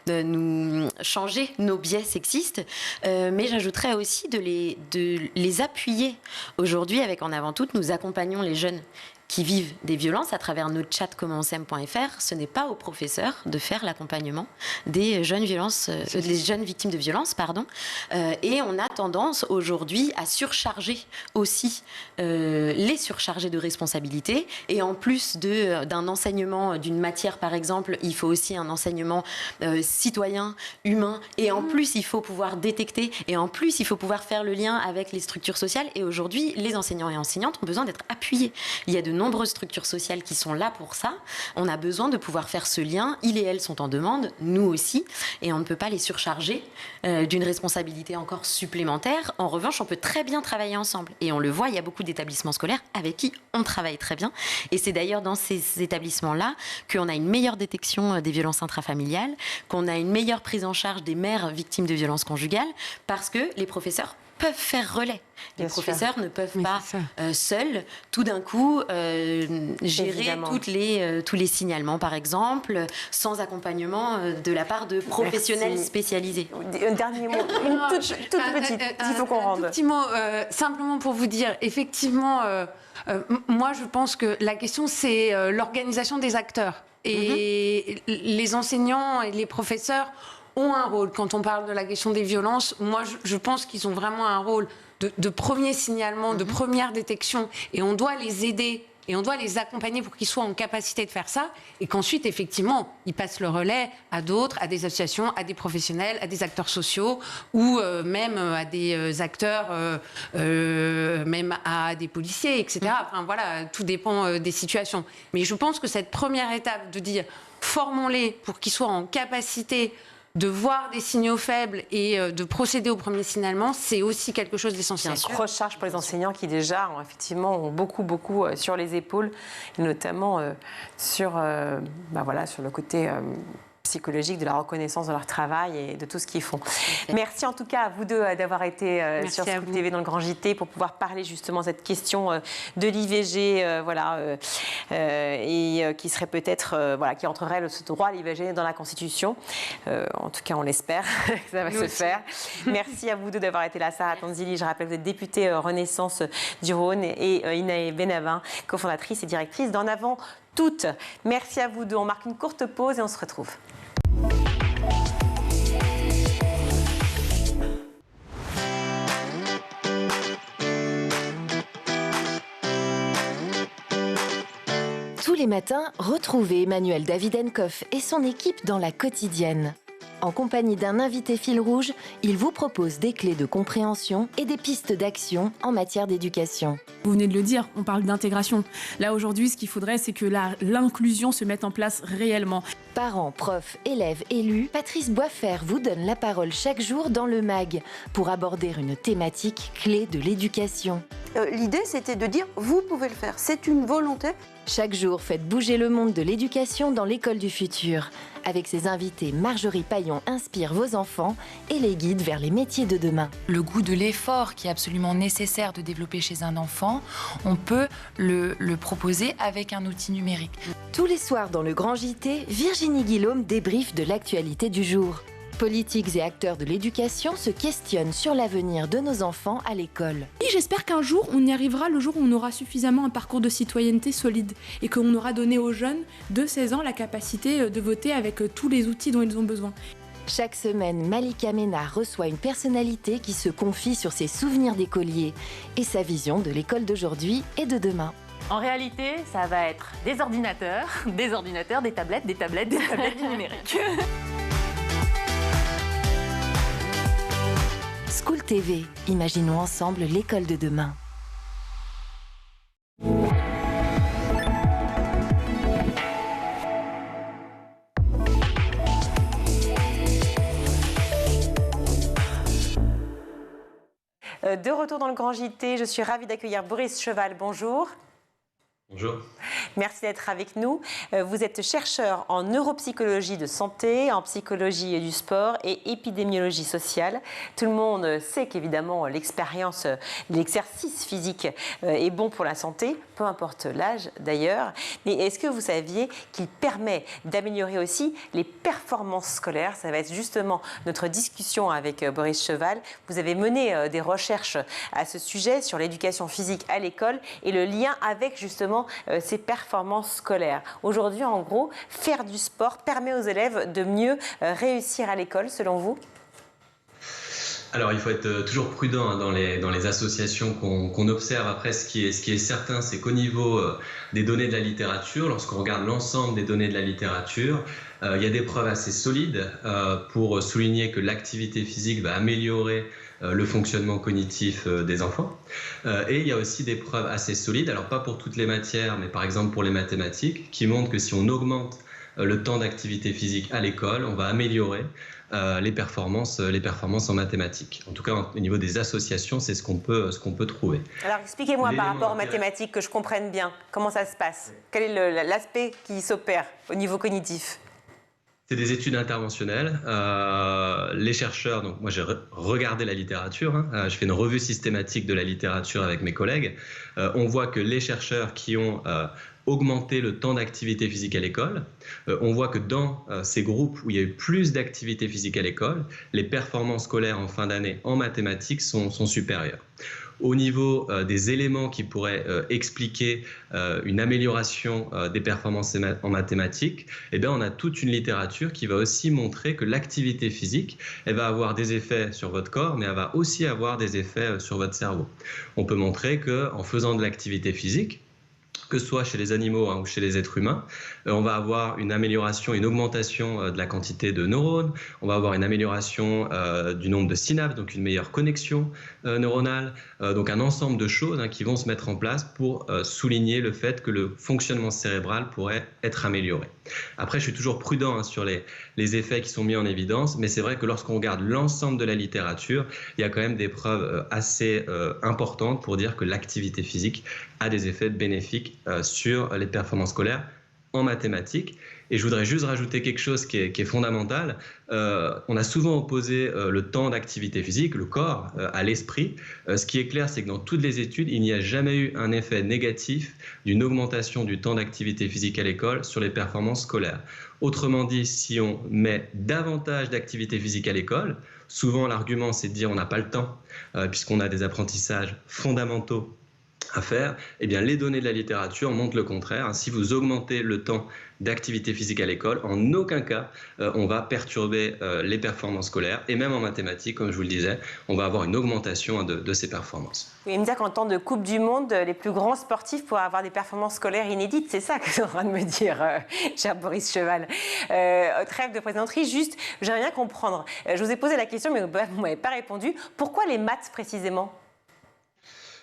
nous changer nos biais sexistes. Mais j'ajouterais aussi de les appuyer. Aujourd'hui, avec En Avant Toutes, nous accompagnons les jeunes qui vivent des violences à travers notre chat commentsem.fr. Ce n'est pas aux professeurs de faire l'accompagnement des jeunes victimes de violences, et on a tendance aujourd'hui à surcharger aussi les surcharger de responsabilités. Et en plus d'un enseignement d'une matière, par exemple, il faut aussi un enseignement citoyen, humain. Et en plus, il faut pouvoir détecter. Et en plus, il faut pouvoir faire le lien avec les structures sociales. Et aujourd'hui, les enseignants et enseignantes ont besoin d'être appuyés. Il y a de nombreuses structures sociales qui sont là pour ça. On a besoin de pouvoir faire ce lien. Ils et elles sont en demande, nous aussi, et on ne peut pas les surcharger d'une responsabilité encore supplémentaire. En revanche, on peut très bien travailler ensemble. Et on le voit, il y a beaucoup d'établissements scolaires avec qui on travaille très bien. Et c'est d'ailleurs dans ces établissements-là qu'on a une meilleure détection des violences intrafamiliales, qu'on a une meilleure prise en charge des mères victimes de violences conjugales, parce que les professeurs peuvent faire relais. Les professeurs ne peuvent pas seuls, tout d'un coup, gérer tous les signalements, par exemple, sans accompagnement de la part de professionnels spécialisés. Un dernier mot, toute petite, il faut qu'on rende. Un petit mot, simplement pour vous dire, effectivement, moi je pense que la question c'est l'organisation des acteurs. Et les enseignants et les professeurs ont un rôle. Quand on parle de la question des violences, moi je pense qu'ils ont vraiment un rôle de premier signalement, de première détection, et on doit les aider et on doit les accompagner pour qu'ils soient en capacité de faire ça, et qu'ensuite, effectivement, ils passent le relais à d'autres, à des associations, à des professionnels, à des acteurs sociaux, ou même à des acteurs, même à des policiers, etc. Enfin, voilà, tout dépend des situations. Mais je pense que cette première étape de dire, formons-les pour qu'ils soient en capacité de voir des signaux faibles et de procéder au premier signalement, c'est aussi quelque chose d'essentiel. Une grosse charge pour les enseignants qui déjà ont beaucoup sur les épaules, et notamment sur le côté psychologique de la reconnaissance de leur travail et de tout ce qu'ils font. Merci en tout cas à vous deux d'avoir été sur Scoop TV dans le Grand JT pour pouvoir parler justement de cette question de l'IVG, et qui serait peut-être, qui entrerait ce droit à l'IVG dans la Constitution. En tout cas, on l'espère que ça va se faire. Merci à vous deux d'avoir été là. Sarah Tanzili, je rappelle que vous êtes députée Renaissance du Rhône, et Inaë Benavin, cofondatrice et directrice d'En Avant Toutes. Merci à vous deux. On marque une courte pause et on se retrouve. Tous les matins, retrouvez Emmanuel Davidenkoff et son équipe dans La Quotidienne. En compagnie d'un invité fil rouge, il vous propose des clés de compréhension et des pistes d'action en matière d'éducation. Vous venez de le dire, on parle d'intégration. Là, aujourd'hui, ce qu'il faudrait, c'est que l'inclusion se mette en place réellement. Parents, profs, élèves, élus, Patrice Boisfer vous donne la parole chaque jour dans le MAG pour aborder une thématique clé de l'éducation. L'idée, c'était de dire, vous pouvez le faire, c'est une volonté. Chaque jour, faites bouger le monde de l'éducation dans l'école du futur. Avec ses invités, Marjorie Paillon inspire vos enfants et les guide vers les métiers de demain. Le goût de l'effort qui est absolument nécessaire de développer chez un enfant, on peut le proposer avec un outil numérique. Tous les soirs dans le Grand JT, Virginie Guillaume débriefe de l'actualité du jour. Politiques et acteurs de l'éducation se questionnent sur l'avenir de nos enfants à l'école. Et j'espère qu'un jour, on y arrivera le jour où on aura suffisamment un parcours de citoyenneté solide et qu'on aura donné aux jeunes de 16 ans la capacité de voter avec tous les outils dont ils ont besoin. Chaque semaine, Malika Ménard reçoit une personnalité qui se confie sur ses souvenirs d'écolier et sa vision de l'école d'aujourd'hui et de demain. En réalité, ça va être des ordinateurs, des tablettes, du numérique. School TV, imaginons ensemble l'école de demain. De retour dans le Grand JT, je suis ravie d'accueillir Boris Cheval. Bonjour. Bonjour. Merci d'être avec nous. Vous êtes chercheur en neuropsychologie de santé, en psychologie du sport et épidémiologie sociale. Tout le monde sait qu'évidemment l'exercice physique est bon pour la santé, peu importe l'âge d'ailleurs. Mais est-ce que vous saviez qu'il permet d'améliorer aussi les performances scolaires? Ça va être justement notre discussion avec Boris Cheval. Vous avez mené des recherches à ce sujet sur l'éducation physique à l'école et le lien avec justement ces performances scolaires. Aujourd'hui, en gros, faire du sport permet aux élèves de mieux réussir à l'école, selon vous? Alors, il faut être toujours prudent dans les associations qu'on observe. Après, ce qui est certain, c'est qu'au niveau des données de la littérature, lorsqu'on regarde l'ensemble des données de la littérature, il y a des preuves assez solides pour souligner que l'activité physique va améliorer le fonctionnement cognitif des enfants. Et il y a aussi des preuves assez solides, alors pas pour toutes les matières, mais par exemple pour les mathématiques, qui montrent que si on augmente le temps d'activité physique à l'école, on va améliorer les performances en mathématiques. En tout cas, au niveau des associations, c'est ce qu'on peut trouver. Alors, expliquez-moi par rapport aux mathématiques, que je comprenne bien, comment ça se passe? Quel est l'aspect qui s'opère au niveau cognitif? C'est des études interventionnelles. Les chercheurs, donc moi j'ai regardé la littérature, je fais une revue systématique de la littérature avec mes collègues. On voit que les chercheurs qui ont augmenté le temps d'activité physique à l'école, on voit que dans ces groupes où il y a eu plus d'activité physique à l'école, les performances scolaires en fin d'année en mathématiques sont supérieures. Au niveau des éléments qui pourraient expliquer une amélioration des performances en mathématiques, eh bien, on a toute une littérature qui va aussi montrer que l'activité physique, elle va avoir des effets sur votre corps, mais elle va aussi avoir des effets sur votre cerveau. On peut montrer qu'en faisant de l'activité physique, que ce soit chez les animaux ou chez les êtres humains, on va avoir une amélioration, une augmentation de la quantité de neurones, on va avoir une amélioration du nombre de synapses, donc une meilleure connexion neuronale, donc un ensemble de choses qui vont se mettre en place pour souligner le fait que le fonctionnement cérébral pourrait être amélioré. Après, je suis toujours prudent sur les effets qui sont mis en évidence, mais c'est vrai que lorsqu'on regarde l'ensemble de la littérature, il y a quand même des preuves assez importantes pour dire que l'activité physique a des effets bénéfiques sur les performances scolaires en mathématiques. Et je voudrais juste rajouter quelque chose qui est fondamental. On a souvent opposé le temps d'activité physique, le corps, à l'esprit. Ce qui est clair, c'est que dans toutes les études, il n'y a jamais eu un effet négatif d'une augmentation du temps d'activité physique à l'école sur les performances scolaires. Autrement dit, si on met davantage d'activité physique à l'école, souvent l'argument c'est de dire on n'a pas le temps, puisqu'on a des apprentissages fondamentaux à faire, eh bien, les données de la littérature montrent le contraire. Si vous augmentez le temps d'activité physique à l'école, en aucun cas on va perturber les performances scolaires, et même en mathématiques, comme je vous le disais, on va avoir une augmentation de ces performances. Vous voulez me dire qu'en temps de Coupe du Monde, les plus grands sportifs pourraient avoir des performances scolaires inédites, c'est ça que vous êtes en train de me dire, cher Boris Cheval. Trêve de plaisanterie, juste, j'aimerais bien comprendre. Je vous ai posé la question, mais vous ne m'avez pas répondu. Pourquoi les maths précisément ?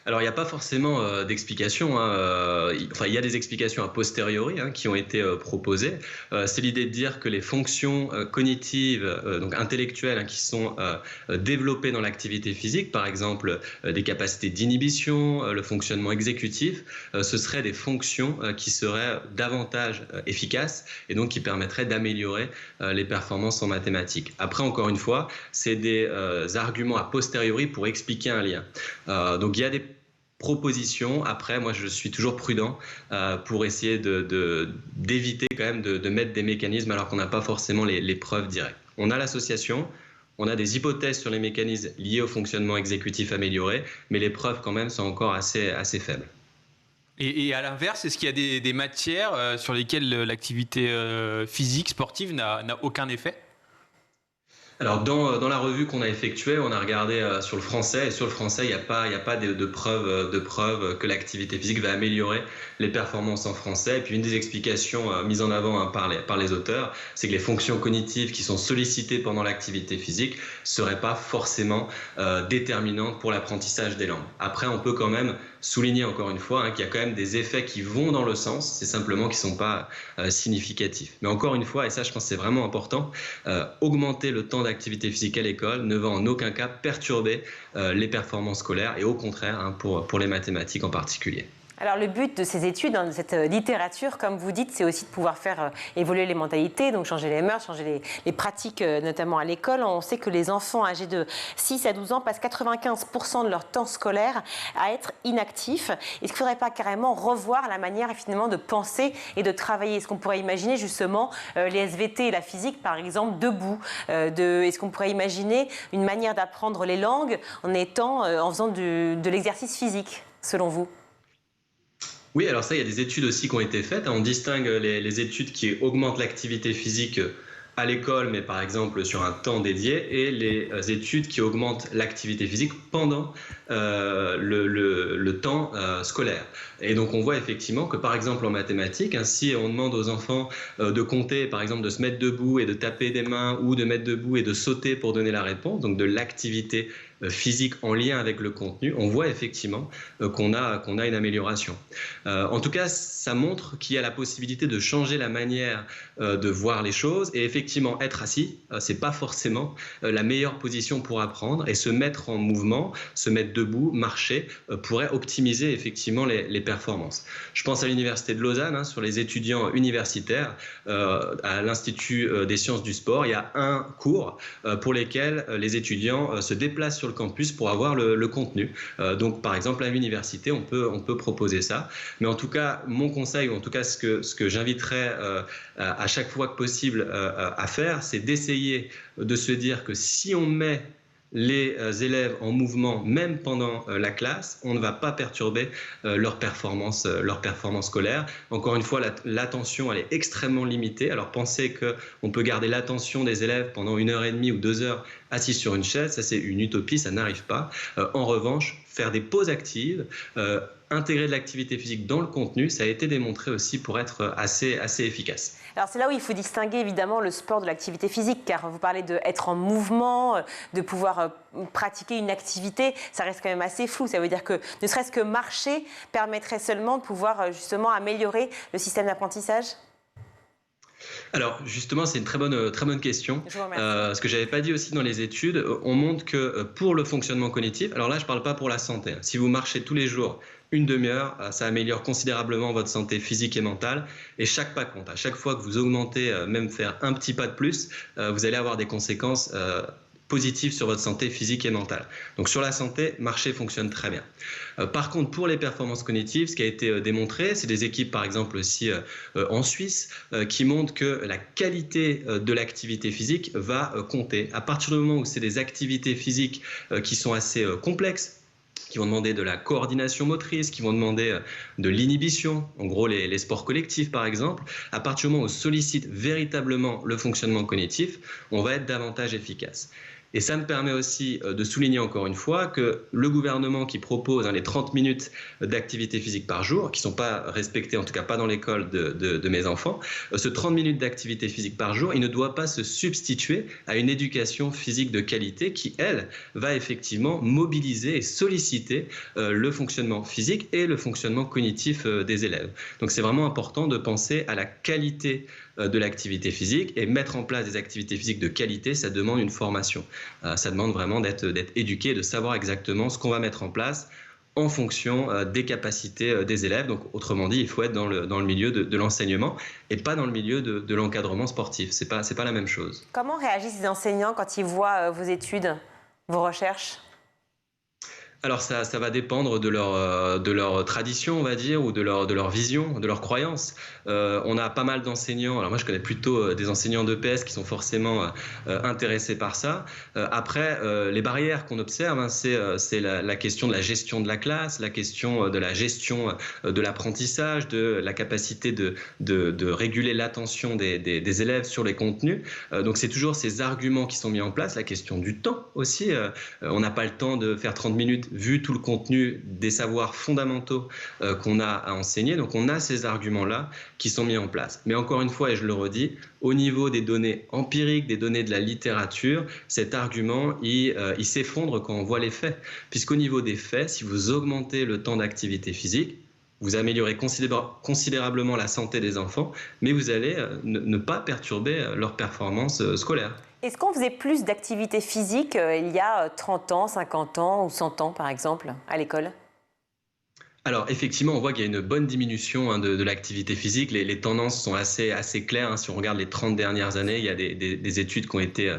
Alors, il n'y a pas forcément d'explication. Enfin, il y a des explications a posteriori qui ont été proposées. C'est l'idée de dire que les fonctions cognitives, donc intellectuelles, qui sont développées dans l'activité physique, par exemple des capacités d'inhibition, le fonctionnement exécutif, ce seraient des fonctions qui seraient davantage efficaces et donc qui permettraient d'améliorer les performances en mathématiques. Après, encore une fois, c'est des arguments a posteriori pour expliquer un lien. Donc, il y a des propositions. Après, moi, je suis toujours prudent pour essayer d'éviter quand même de mettre des mécanismes alors qu'on n'a pas forcément les preuves directes. On a l'association, on a des hypothèses sur les mécanismes liés au fonctionnement exécutif amélioré, mais les preuves quand même sont encore assez faibles. Et à l'inverse, est-ce qu'il y a des matières sur lesquelles l'activité physique, sportive n'a aucun effet ? Alors, dans la revue qu'on a effectuée, on a regardé sur le français, et sur le français, il n'y a pas de preuve que l'activité physique va améliorer les performances en français. Et puis, une des explications mises en avant par les auteurs, c'est que les fonctions cognitives qui sont sollicitées pendant l'activité physique ne seraient pas forcément déterminantes pour l'apprentissage des langues. Après, on peut quand même souligner encore une fois qu'il y a quand même des effets qui vont dans le sens, c'est simplement qu'ils ne sont pas significatifs. Mais encore une fois, et ça je pense que c'est vraiment important, augmenter le temps d'activité physique à l'école ne va en aucun cas perturber les performances scolaires, et au contraire pour les mathématiques en particulier. Alors le but de ces études, de cette littérature, comme vous dites, c'est aussi de pouvoir faire évoluer les mentalités, donc changer les mœurs, changer les pratiques, notamment à l'école. On sait que les enfants âgés de 6 à 12 ans passent 95% de leur temps scolaire à être inactifs. Est-ce qu'il ne faudrait pas carrément revoir la manière finalement de penser et de travailler ? Est-ce qu'on pourrait imaginer justement les SVT et la physique, par exemple, debout Est-ce qu'on pourrait imaginer une manière d'apprendre les langues en faisant de l'exercice physique, selon vous ? Oui, alors ça, il y a des études aussi qui ont été faites. On distingue les études qui augmentent l'activité physique à l'école, mais par exemple sur un temps dédié, et les études qui augmentent l'activité physique pendant le temps scolaire. Et donc on voit effectivement que par exemple en mathématiques, si on demande aux enfants de compter, par exemple de se mettre debout et de taper des mains, ou de mettre debout et de sauter pour donner la réponse, donc de l'activité physique en lien avec le contenu, on voit effectivement qu'on a une amélioration. En tout cas, ça montre qu'il y a la possibilité de changer la manière de voir les choses, et effectivement être assis, c'est pas forcément la meilleure position pour apprendre, et se mettre en mouvement, se mettre debout, marcher, pourrait optimiser effectivement les performances. Je pense à l'Université de Lausanne, sur les étudiants universitaires, à l'Institut des sciences du sport, il y a un cours pour lesquels les étudiants se déplacent sur le campus pour avoir le contenu. Donc par exemple à l'université, on peut proposer ça. Mais en tout cas, mon conseil, ou en tout cas ce que j'inviterais à chaque fois que possible à faire, c'est d'essayer de se dire que si on met les élèves en mouvement, même pendant la classe, on ne va pas perturber leur performance scolaire. Encore une fois, l'attention, elle est extrêmement limitée. Alors pensez qu'on peut garder l'attention des élèves pendant 1h30 ou 2 heures assis sur une chaise, ça c'est une utopie, ça n'arrive pas. En revanche, faire des pauses actives, intégrer de l'activité physique dans le contenu, ça a été démontré aussi pour être assez efficace. Alors c'est là où il faut distinguer évidemment le sport de l'activité physique, car vous parlez d'être en mouvement, de pouvoir pratiquer une activité, ça reste quand même assez flou. Ça veut dire que ne serait-ce que marcher permettrait seulement de pouvoir justement améliorer le système d'apprentissage ? Alors justement, c'est une très bonne question. Ce que j'avais pas dit aussi dans les études, on montre que pour le fonctionnement cognitif, alors là je parle pas pour la santé, si vous marchez tous les jours une demi-heure, ça améliore considérablement votre santé physique et mentale, et chaque pas compte. À chaque fois que vous augmentez, même faire un petit pas de plus, vous allez avoir des conséquences positives sur votre santé physique et mentale. Donc sur la santé, marcher fonctionne très bien. Par contre, pour les performances cognitives, ce qui a été démontré, c'est des équipes par exemple aussi en Suisse qui montrent que la qualité de l'activité physique va compter. À partir du moment où c'est des activités physiques qui sont assez complexes, qui vont demander de la coordination motrice, qui vont demander de l'inhibition, en gros les sports collectifs par exemple. À partir du moment où on sollicite véritablement le fonctionnement cognitif, on va être davantage efficace. Et ça me permet aussi de souligner encore une fois que le gouvernement qui propose les 30 minutes d'activité physique par jour, qui ne sont pas respectées, en tout cas pas dans l'école de mes enfants, ce 30 minutes d'activité physique par jour, il ne doit pas se substituer à une éducation physique de qualité qui, elle, va effectivement mobiliser et solliciter le fonctionnement physique et le fonctionnement cognitif des élèves. Donc c'est vraiment important de penser à la qualité de l'activité physique, et mettre en place des activités physiques de qualité, ça demande une formation. Ça demande vraiment d'être éduqué, de savoir exactement ce qu'on va mettre en place en fonction des capacités des élèves. Donc autrement dit, il faut être dans le milieu de l'enseignement et pas dans le milieu de l'encadrement sportif. C'est pas la même chose. Comment réagissent les enseignants quand ils voient vos études, vos recherches ? Alors ça va dépendre de leur tradition, on va dire, ou de leur vision, de leur croyance. On a pas mal d'enseignants, alors moi je connais plutôt des enseignants d'EPS qui sont forcément intéressés par ça. Après, les barrières qu'on observe, c'est la question de la gestion de la classe, la question de la gestion de l'apprentissage, de la capacité de réguler l'attention des élèves sur les contenus. Donc c'est toujours ces arguments qui sont mis en place, la question du temps aussi. On n'a pas le temps de faire 30 minutes vu tout le contenu des savoirs fondamentaux qu'on a à enseigner. Donc on a ces arguments-là qui sont mis en place. Mais encore une fois, et je le redis, au niveau des données empiriques, des données de la littérature, cet argument, il s'effondre quand on voit les faits. Puisqu'au niveau des faits, si vous augmentez le temps d'activité physique, vous améliorez considérablement la santé des enfants, mais vous allez ne pas perturber leur performance scolaire. Est-ce qu'on faisait plus d'activité physique il y a 30 ans, 50 ans ou 100 ans, par exemple, à l'école ? Alors effectivement, on voit qu'il y a une bonne diminution de l'activité physique. Les tendances sont assez claires. Si on regarde les 30 dernières années, il y a des études qui ont été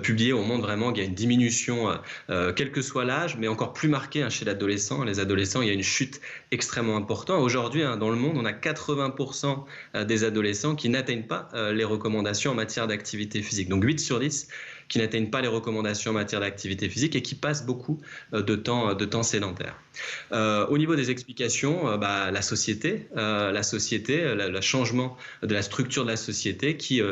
publiées. On montre vraiment qu'il y a une diminution, quel que soit l'âge, mais encore plus marquée chez l'adolescent. Les adolescents, il y a une chute extrêmement importante. Aujourd'hui, dans le monde, on a 80% des adolescents qui n'atteignent pas les recommandations en matière d'activité physique. Donc 8 sur 10 qui n'atteignent pas les recommandations en matière d'activité physique et qui passent beaucoup de temps sédentaire. Au niveau des explications, la société, le changement de la structure de la société qui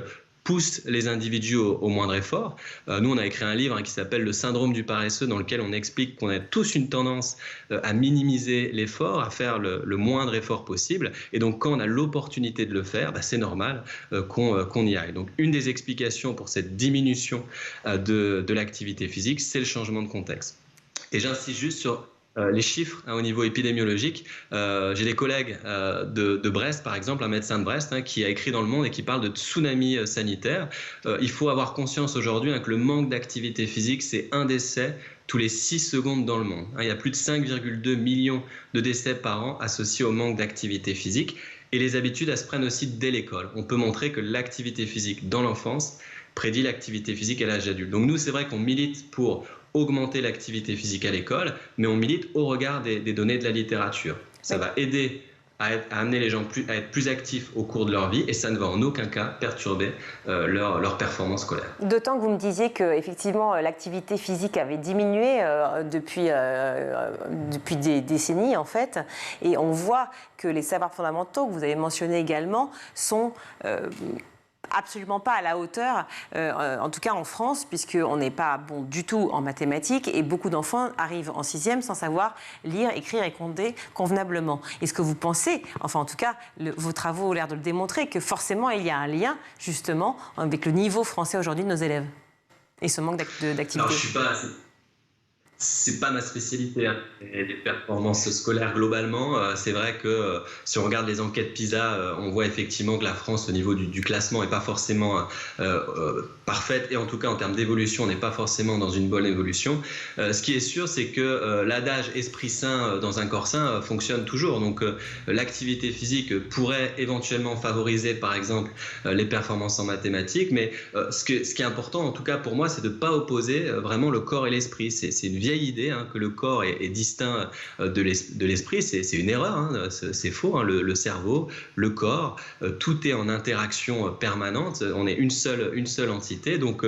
pousse les individus au moindre effort. Nous, on a écrit un livre qui s'appelle « Le syndrome du paresseux » dans lequel on explique qu'on a tous une tendance à minimiser l'effort, à faire le moindre effort possible. Et donc, quand on a l'opportunité de le faire, c'est normal qu'on y aille. Donc, une des explications pour cette diminution de l'activité physique, c'est le changement de contexte. Et j'insiste juste sur les chiffres au niveau épidémiologique. J'ai des collègues de Brest, par exemple, un médecin de Brest qui a écrit dans Le Monde et qui parle de tsunami sanitaire. Il faut avoir conscience aujourd'hui que le manque d'activité physique, c'est un décès tous les 6 secondes dans le monde. Il y a plus de 5,2 millions de décès par an associés au manque d'activité physique. Et les habitudes, elles se prennent aussi dès l'école. On peut montrer que l'activité physique dans l'enfance prédit l'activité physique à l'âge adulte. Donc nous, c'est vrai qu'on milite pour augmenter l'activité physique à l'école, mais on milite au regard des données de la littérature. Ça va aider à amener les gens à être plus actifs au cours de leur vie et ça ne va en aucun cas perturber leur performance scolaire. D'autant que vous me disiez qu'effectivement l'activité physique avait diminué depuis des décennies en fait, et on voit que les savoirs fondamentaux que vous avez mentionnés également sont absolument pas à la hauteur, en tout cas en France, puisqu'on n'est pas bon du tout en mathématiques et beaucoup d'enfants arrivent en 6e sans savoir lire, écrire et compter convenablement. Est-ce que vous pensez, enfin en tout cas vos travaux ont l'air de le démontrer, que forcément il y a un lien justement avec le niveau français aujourd'hui de nos élèves et ce manque d'activité? Alors, c'est pas ma spécialité, les performances scolaires globalement. C'est vrai que si on regarde les enquêtes PISA, on voit effectivement que la France au niveau du classement n'est pas forcément parfaite et en tout cas en termes d'évolution, on n'est pas forcément dans une bonne évolution. Ce qui est sûr, c'est que l'adage esprit sain dans un corps sain fonctionne toujours. Donc l'activité physique pourrait éventuellement favoriser par exemple les performances en mathématiques, mais ce qui est important en tout cas pour moi, c'est de ne pas opposer vraiment le corps et l'esprit. C'est une vieille idée que le corps est distinct de l'esprit. C'est une erreur, c'est faux. Le cerveau, le corps, tout est en interaction permanente. On est une seule entité. Donc,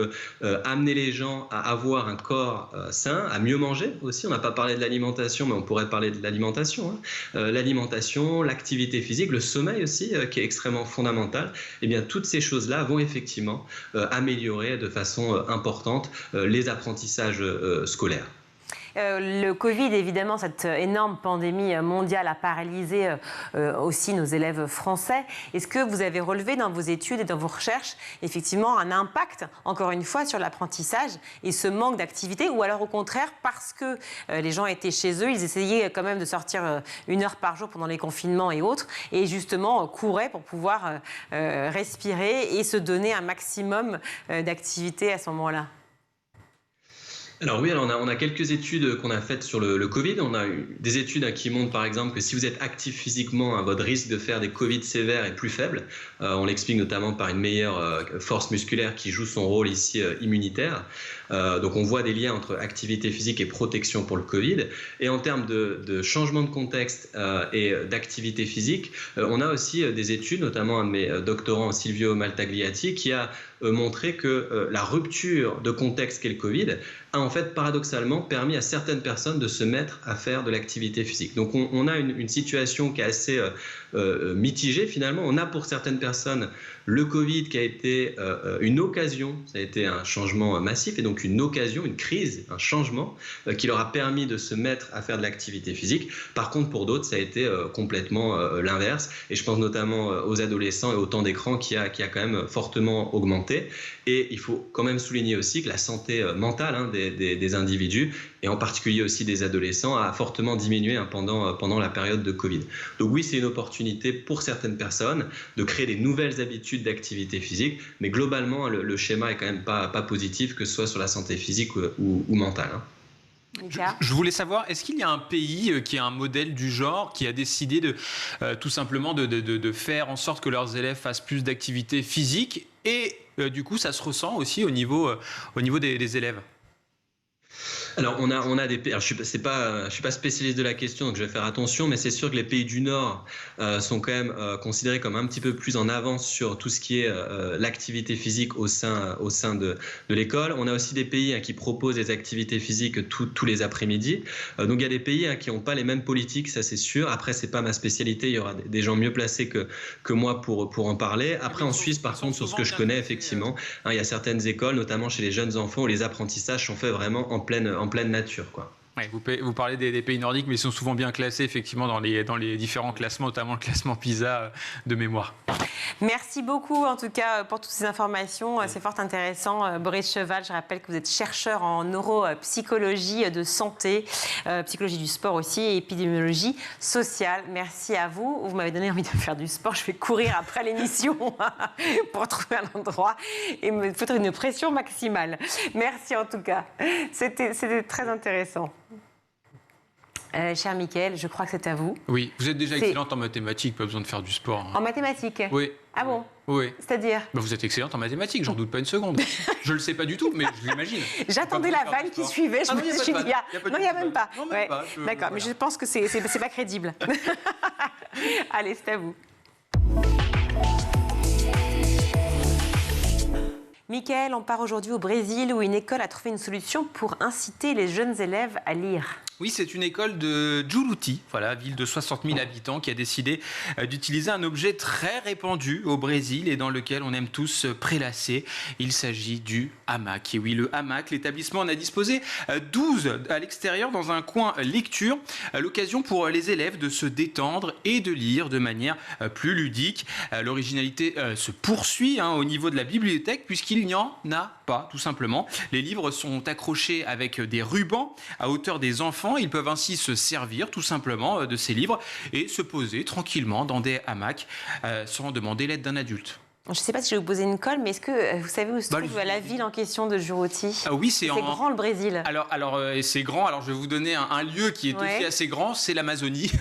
amener les gens à avoir un corps sain, à mieux manger aussi. On n'a pas parlé de l'alimentation, mais on pourrait parler de l'alimentation. L'alimentation, l'activité physique, le sommeil aussi, qui est extrêmement fondamental. Eh bien, toutes ces choses-là vont effectivement améliorer de façon importante les apprentissages scolaires. Le Covid, évidemment, cette énorme pandémie mondiale a paralysé aussi nos élèves français. Est-ce que vous avez relevé dans vos études et dans vos recherches, effectivement, un impact, encore une fois, sur l'apprentissage et ce manque d'activité? Ou alors, au contraire, parce que les gens étaient chez eux, ils essayaient quand même de sortir 1 heure par jour pendant les confinements et autres, et justement couraient pour pouvoir respirer et se donner un maximum d'activité à ce moment-là? Alors oui, on a quelques études qu'on a faites sur le Covid. On a eu des études qui montrent par exemple que si vous êtes actif physiquement, votre risque de faire des Covid sévères est plus faible. On l'explique notamment par une meilleure force musculaire qui joue son rôle ici immunitaire. Donc on voit des liens entre activité physique et protection pour le Covid. Et en termes de changement de contexte et d'activité physique, on a aussi des études, notamment un de mes doctorants, Silvio Maltagliati, qui a montré que la rupture de contexte qu'est le Covid a en fait paradoxalement permis à certaines personnes de se mettre à faire de l'activité physique. Donc on a une situation qui est assez mitigée finalement. On a pour certaines personnes le Covid qui a été une occasion, ça a été un changement massif et donc une occasion, une crise, un changement qui leur a permis de se mettre à faire de l'activité physique. Par contre pour d'autres ça a été complètement l'inverse et je pense notamment aux adolescents et au temps d'écran qui a quand même fortement augmenté. Et il faut quand même souligner aussi que la santé mentale des individus et en particulier aussi des adolescents a fortement diminué pendant la période de Covid. Donc oui, c'est une opportunité pour certaines personnes de créer des nouvelles habitudes d'activité physique, mais globalement le schéma est quand même pas positif, que ce soit sur la santé physique ou mentale. Je voulais savoir, est-ce qu'il y a un pays qui a un modèle du genre, qui a décidé tout simplement de faire en sorte que leurs élèves fassent plus d'activité physique et du coup ça se ressent aussi au niveau des élèves? Alors on a des pays, alors je suis pas spécialiste de la question donc je vais faire attention, mais c'est sûr que les pays du Nord sont quand même considérés comme un petit peu plus en avance sur tout ce qui est l'activité physique au sein de l'école. On a aussi des pays qui proposent des activités physiques tous les après-midi. Donc il y a des pays qui n'ont pas les mêmes politiques, ça c'est sûr. Après c'est pas ma spécialité, il y aura des gens mieux placés que moi pour en parler. Après en Suisse par contre, sur ce que je connais effectivement, il y a certaines écoles, notamment chez les jeunes enfants, où les apprentissages sont faits vraiment en pleine nature, quoi. Ouais, vous parlez des pays nordiques, mais ils sont souvent bien classés effectivement dans les différents classements, notamment le classement PISA de mémoire. Merci beaucoup en tout cas pour toutes ces informations, c'est fort intéressant. Boris Cheval, je rappelle que vous êtes chercheur en neuropsychologie de santé, psychologie du sport aussi et épidémiologie sociale. Merci à vous, vous m'avez donné envie de faire du sport, je vais courir après l'émission pour trouver un endroit et me foutre une pression maximale. Merci en tout cas, c'était très intéressant. Cher Mickaël, je crois que c'est à vous. Oui, vous êtes déjà excellente en mathématiques, pas besoin de faire du sport. En mathématiques? Oui. Ah bon? Oui. C'est-à-dire? Vous êtes excellente en mathématiques, j'en doute pas une seconde. Je le sais pas du tout, mais je l'imagine. J'attendais la vanne qui suivait, je me suis dit, non, il n'y a même pas. Ouais. D'accord, mais je pense que c'est pas crédible. Allez, c'est à vous. Mickaël, on part aujourd'hui au Brésil où une école a trouvé une solution pour inciter les jeunes élèves à lire. Oui, c'est une école de Juruti, voilà, ville de 60 000 habitants, qui a décidé d'utiliser un objet très répandu au Brésil et dans lequel on aime tous prélasser. Il s'agit du hamac. Et oui, le hamac, l'établissement en a disposé 12 à l'extérieur dans un coin lecture, l'occasion pour les élèves de se détendre et de lire de manière plus ludique. L'originalité se poursuit au niveau de la bibliothèque puisqu'il n'y en a pas, tout simplement. Les livres sont accrochés avec des rubans à hauteur des enfants. Ils peuvent ainsi se servir tout simplement de ces livres et se poser tranquillement dans des hamacs sans demander l'aide d'un adulte. Je ne sais pas si je vais vous poser une colle, mais est-ce que vous savez où se trouve la ville en question de Djibouti? Oui, c'est grand le Brésil. Alors c'est grand. Alors je vais vous donner un lieu qui est aussi assez grand, c'est l'Amazonie.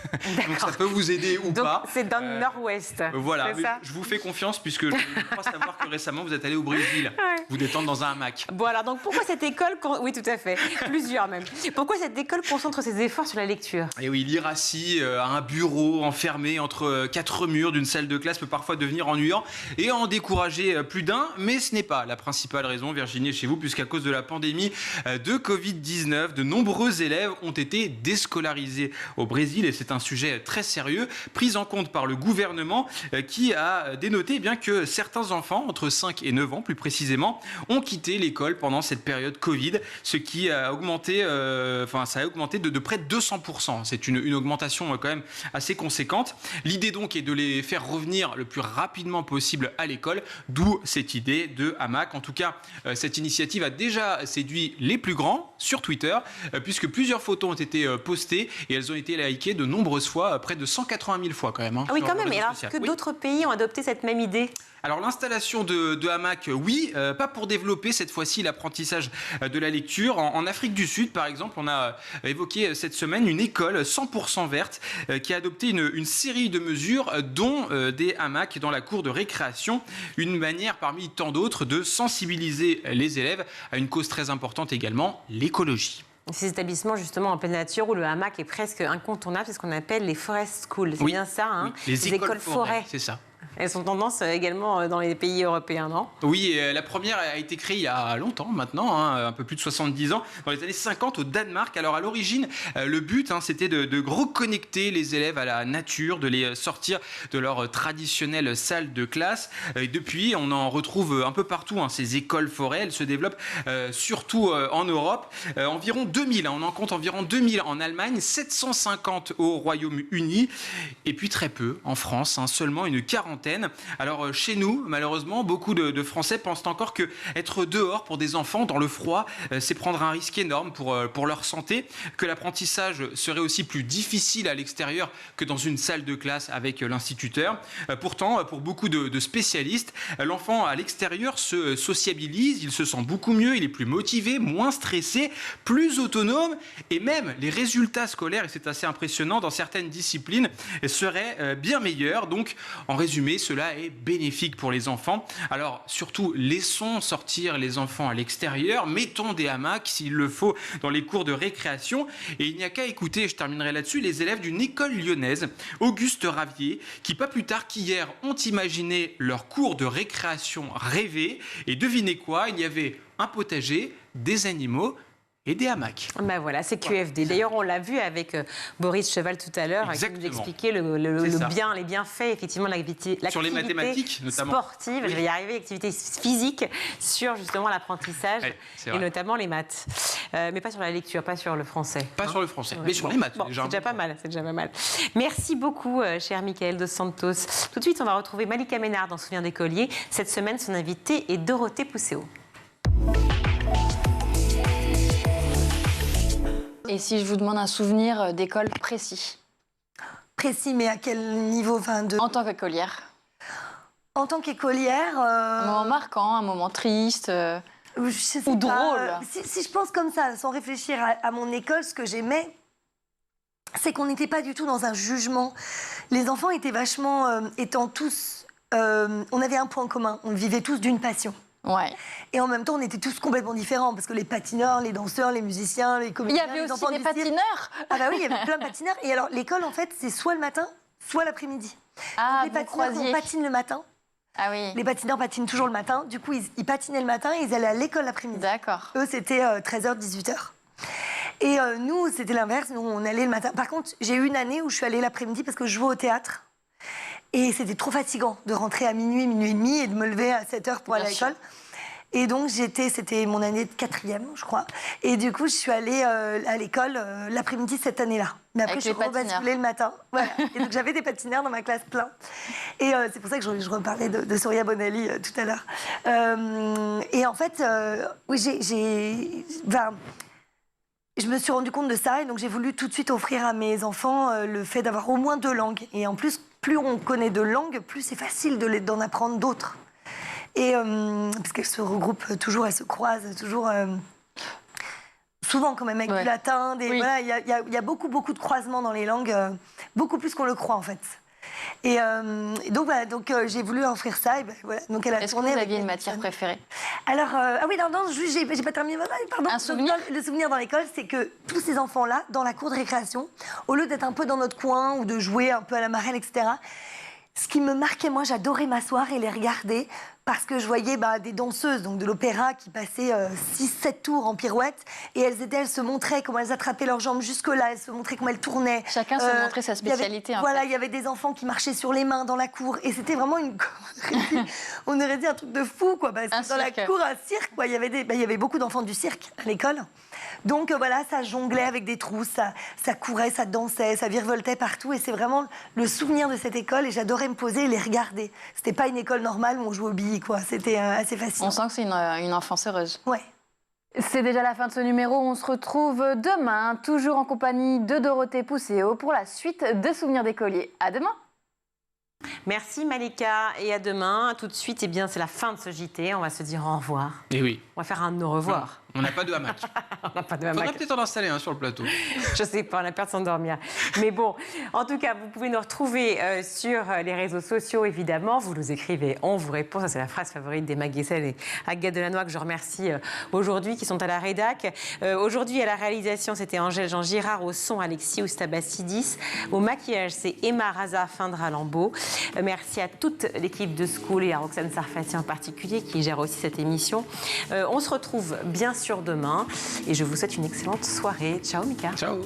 Donc ça peut vous aider ou pas. C'est dans le nord-ouest. Voilà, je vous fais confiance puisque je crois savoir que récemment vous êtes allé au Brésil, vous détendre dans un hamac. Bon alors donc pourquoi cette école, oui tout à fait, plusieurs même. Pourquoi cette école concentre ses efforts sur la lecture? Et oui, lire assis à un bureau enfermé entre 4 murs d'une salle de classe peut parfois devenir ennuyant et en décourager plus d'un, mais ce n'est pas la principale raison, Virginie, chez vous, puisqu'à cause de la pandémie de Covid-19, de nombreux élèves ont été déscolarisés au Brésil et c'est un sujet très sérieux, pris en compte par le gouvernement qui a dénoté bien que certains enfants, entre 5 et 9 ans plus précisément, ont quitté l'école pendant cette période Covid, ce qui a augmenté, ça a augmenté de près de 200%. C'est une augmentation quand même assez conséquente. L'idée donc est de les faire revenir le plus rapidement possible à l'école, d'où cette idée de hamac. En tout cas, cette initiative a déjà séduit les plus grands sur Twitter, puisque plusieurs photos ont été postées et elles ont été likées de nombreuses fois, près de 180 000 fois quand même. Ah oui, quand même. Et alors, est-ce que d'autres pays ont adopté cette même idée? Alors l'installation de hamac, oui, pas pour développer cette fois-ci l'apprentissage de la lecture. En Afrique du Sud, par exemple, on a évoqué cette semaine une école 100% verte qui a adopté une série de mesures, dont des hamacs dans la cour de récréation. Une manière parmi tant d'autres de sensibiliser les élèves à une cause très importante également, l'écologie. Ces établissements justement en pleine nature où le hamac est presque incontournable, c'est ce qu'on appelle les forest schools. C'est bien ça, hein? Oui, les écoles forêt. C'est ça. Elles sont tendance également dans les pays européens, non? Oui, la première a été créée il y a longtemps maintenant, un peu plus de 70 ans, dans les années 50 au Danemark. Alors à l'origine, le but c'était de reconnecter les élèves à la nature, de les sortir de leur traditionnelle salle de classe. Et depuis, on en retrouve un peu partout, ces écoles forêt. Elles se développent surtout en Europe. Environ 2000, on en compte environ 2000 en Allemagne, 750 au Royaume-Uni, et puis très peu en France, seulement une quarantaine. Alors chez nous, malheureusement, beaucoup de Français pensent encore que être dehors pour des enfants dans le froid, c'est prendre un risque énorme pour leur santé, que l'apprentissage serait aussi plus difficile à l'extérieur que dans une salle de classe avec l'instituteur. Pourtant, pour beaucoup de spécialistes, l'enfant à l'extérieur se sociabilise, il se sent beaucoup mieux, il est plus motivé, moins stressé, plus autonome et même les résultats scolaires, et c'est assez impressionnant, dans certaines disciplines, seraient bien meilleurs. Donc, en résumé, cela est bénéfique pour les enfants. Alors surtout, laissons sortir les enfants à l'extérieur, mettons des hamacs s'il le faut dans les cours de récréation. Et il n'y a qu'à écouter, je terminerai là-dessus, les élèves d'une école lyonnaise, Auguste Ravier, qui pas plus tard qu'hier ont imaginé leur cours de récréation rêvé. Et devinez quoi, il y avait un potager, des animaux et des hamacs. Ben voilà, c'est QFD. D'ailleurs, on l'a vu avec Boris Cheval tout à l'heure, qui nous expliquait les bienfaits, effectivement, l'activité sur les mathématiques, notamment. Sportive, je vais y arriver, l'activité physique, sur justement l'apprentissage, et notamment les maths. Mais pas sur la lecture, pas sur le français. Pas sur le français, mais sur les maths. C'est déjà pas mal, c'est déjà pas mal. Merci beaucoup, cher Michael Dos Santos. Tout de suite, on va retrouver Malika Ménard dans Souvenir d'écolier. Cette semaine, son invité est Dorothée Pousseau. Et si je vous demande un souvenir d'école précis? Précis, mais à quel niveau En tant qu'écolière. En tant qu'écolière... Un moment marquant, un moment triste ou drôle. Si je pense comme ça, sans réfléchir à mon école, ce que j'aimais, c'est qu'on n'était pas du tout dans un jugement. Les enfants étaient vachement... étant tous... on avait un point commun, on vivait tous d'une passion. Ouais. Et en même temps, on était tous complètement différents, parce que les patineurs, les danseurs, les musiciens, les comédiens... Il y avait aussi des patineurs. Ah bah oui, il y avait plein de patineurs. Et alors, l'école, en fait, c'est soit le matin, soit l'après-midi. Ah, les patineurs, on patine le matin. Ah oui. Les patineurs patinent toujours le matin. Du coup, ils patinaient le matin et ils allaient à l'école l'après-midi. D'accord. Eux, c'était 13h, 18h. Et nous, c'était l'inverse. Nous, on allait le matin. Par contre, j'ai eu une année où je suis allée l'après-midi parce que je jouais au théâtre. Et c'était trop fatigant de rentrer à minuit, minuit et demi et de me lever à 7h pour aller à l'école. Et donc, c'était mon année de 4e, je crois. Et du coup, je suis allée à l'école l'après-midi cette année-là. Mais après, je suis rebasculée le matin. Voilà. Et donc, j'avais des patineurs dans ma classe plein. Et c'est pour ça que je reparlais de Souria Bonali tout à l'heure. Et en fait, oui, je me suis rendu compte de ça. Et donc, j'ai voulu tout de suite offrir à mes enfants le fait d'avoir au moins 2 langues. Et en plus, plus on connaît de langues, plus c'est facile d'en apprendre d'autres. Et parce qu'elles se regroupent toujours, elles se croisent toujours. Souvent quand même avec du latin. Voilà, il y a beaucoup de croisements dans les langues, beaucoup plus qu'on le croit en fait. Et donc voilà, j'ai voulu offrir ça. Et ben, voilà. Donc elle a tourné. Est-ce que vous aviez une matière préférée? Alors oui, non, j'ai pas terminé. Pardon. Un souvenir. Le souvenir dans l'école, c'est que tous ces enfants-là, dans la cour de récréation, au lieu d'être un peu dans notre coin ou de jouer un peu à la marelle, etc. Ce qui me marquait, moi, j'adorais m'asseoir et les regarder parce que je voyais des danseuses donc de l'opéra qui passaient 6-7 tours en pirouette et elles se montraient comment elles attrapaient leurs jambes jusque-là, elles se montraient comment elles tournaient. Chacun se montrait sa spécialité. Il y avait des enfants qui marchaient sur les mains dans la cour et c'était vraiment on aurait dit un truc de fou, quoi. Dans la cour, un cirque, quoi. Il y avait beaucoup d'enfants du cirque à l'école. Donc voilà, ça jonglait avec des trous, ça courait, ça dansait, ça virevoltait partout. Et c'est vraiment le souvenir de cette école. Et j'adorais me poser et les regarder. C'était pas une école normale où on jouait aux billes, quoi. C'était assez fascinant. On sent que c'est une enfance heureuse. Ouais. C'est déjà la fin de ce numéro. On se retrouve demain, toujours en compagnie de Dorothée Pousséo pour la suite de Souvenirs d'écoliers. À demain. Merci Malika et à demain. Tout de suite, c'est la fin de ce JT. On va se dire au revoir. Et oui. On va faire un au revoir. On n'a pas de hamac. On n'a pas de hamac. Faudrait peut-être en installer un sur le plateau. Je sais pas, on a peur de s'endormir. Mais bon, en tout cas, vous pouvez nous retrouver sur les réseaux sociaux, évidemment. Vous nous écrivez, on vous répond. Ça, c'est la phrase favorite des Guessel et Agathe Delannoy que je remercie aujourd'hui, qui sont à la rédac. Aujourd'hui, à la réalisation, c'était Angèle Jean Girard. Au son, Alexis Oustabassidis. Au maquillage, c'est Emma Raza Findra-Lambeau. Merci à toute l'équipe de School et à Roxane Sarfati en particulier, qui gère aussi cette émission. On se retrouve bien sûr demain et je vous souhaite une excellente soirée. Ciao Mika. Ciao.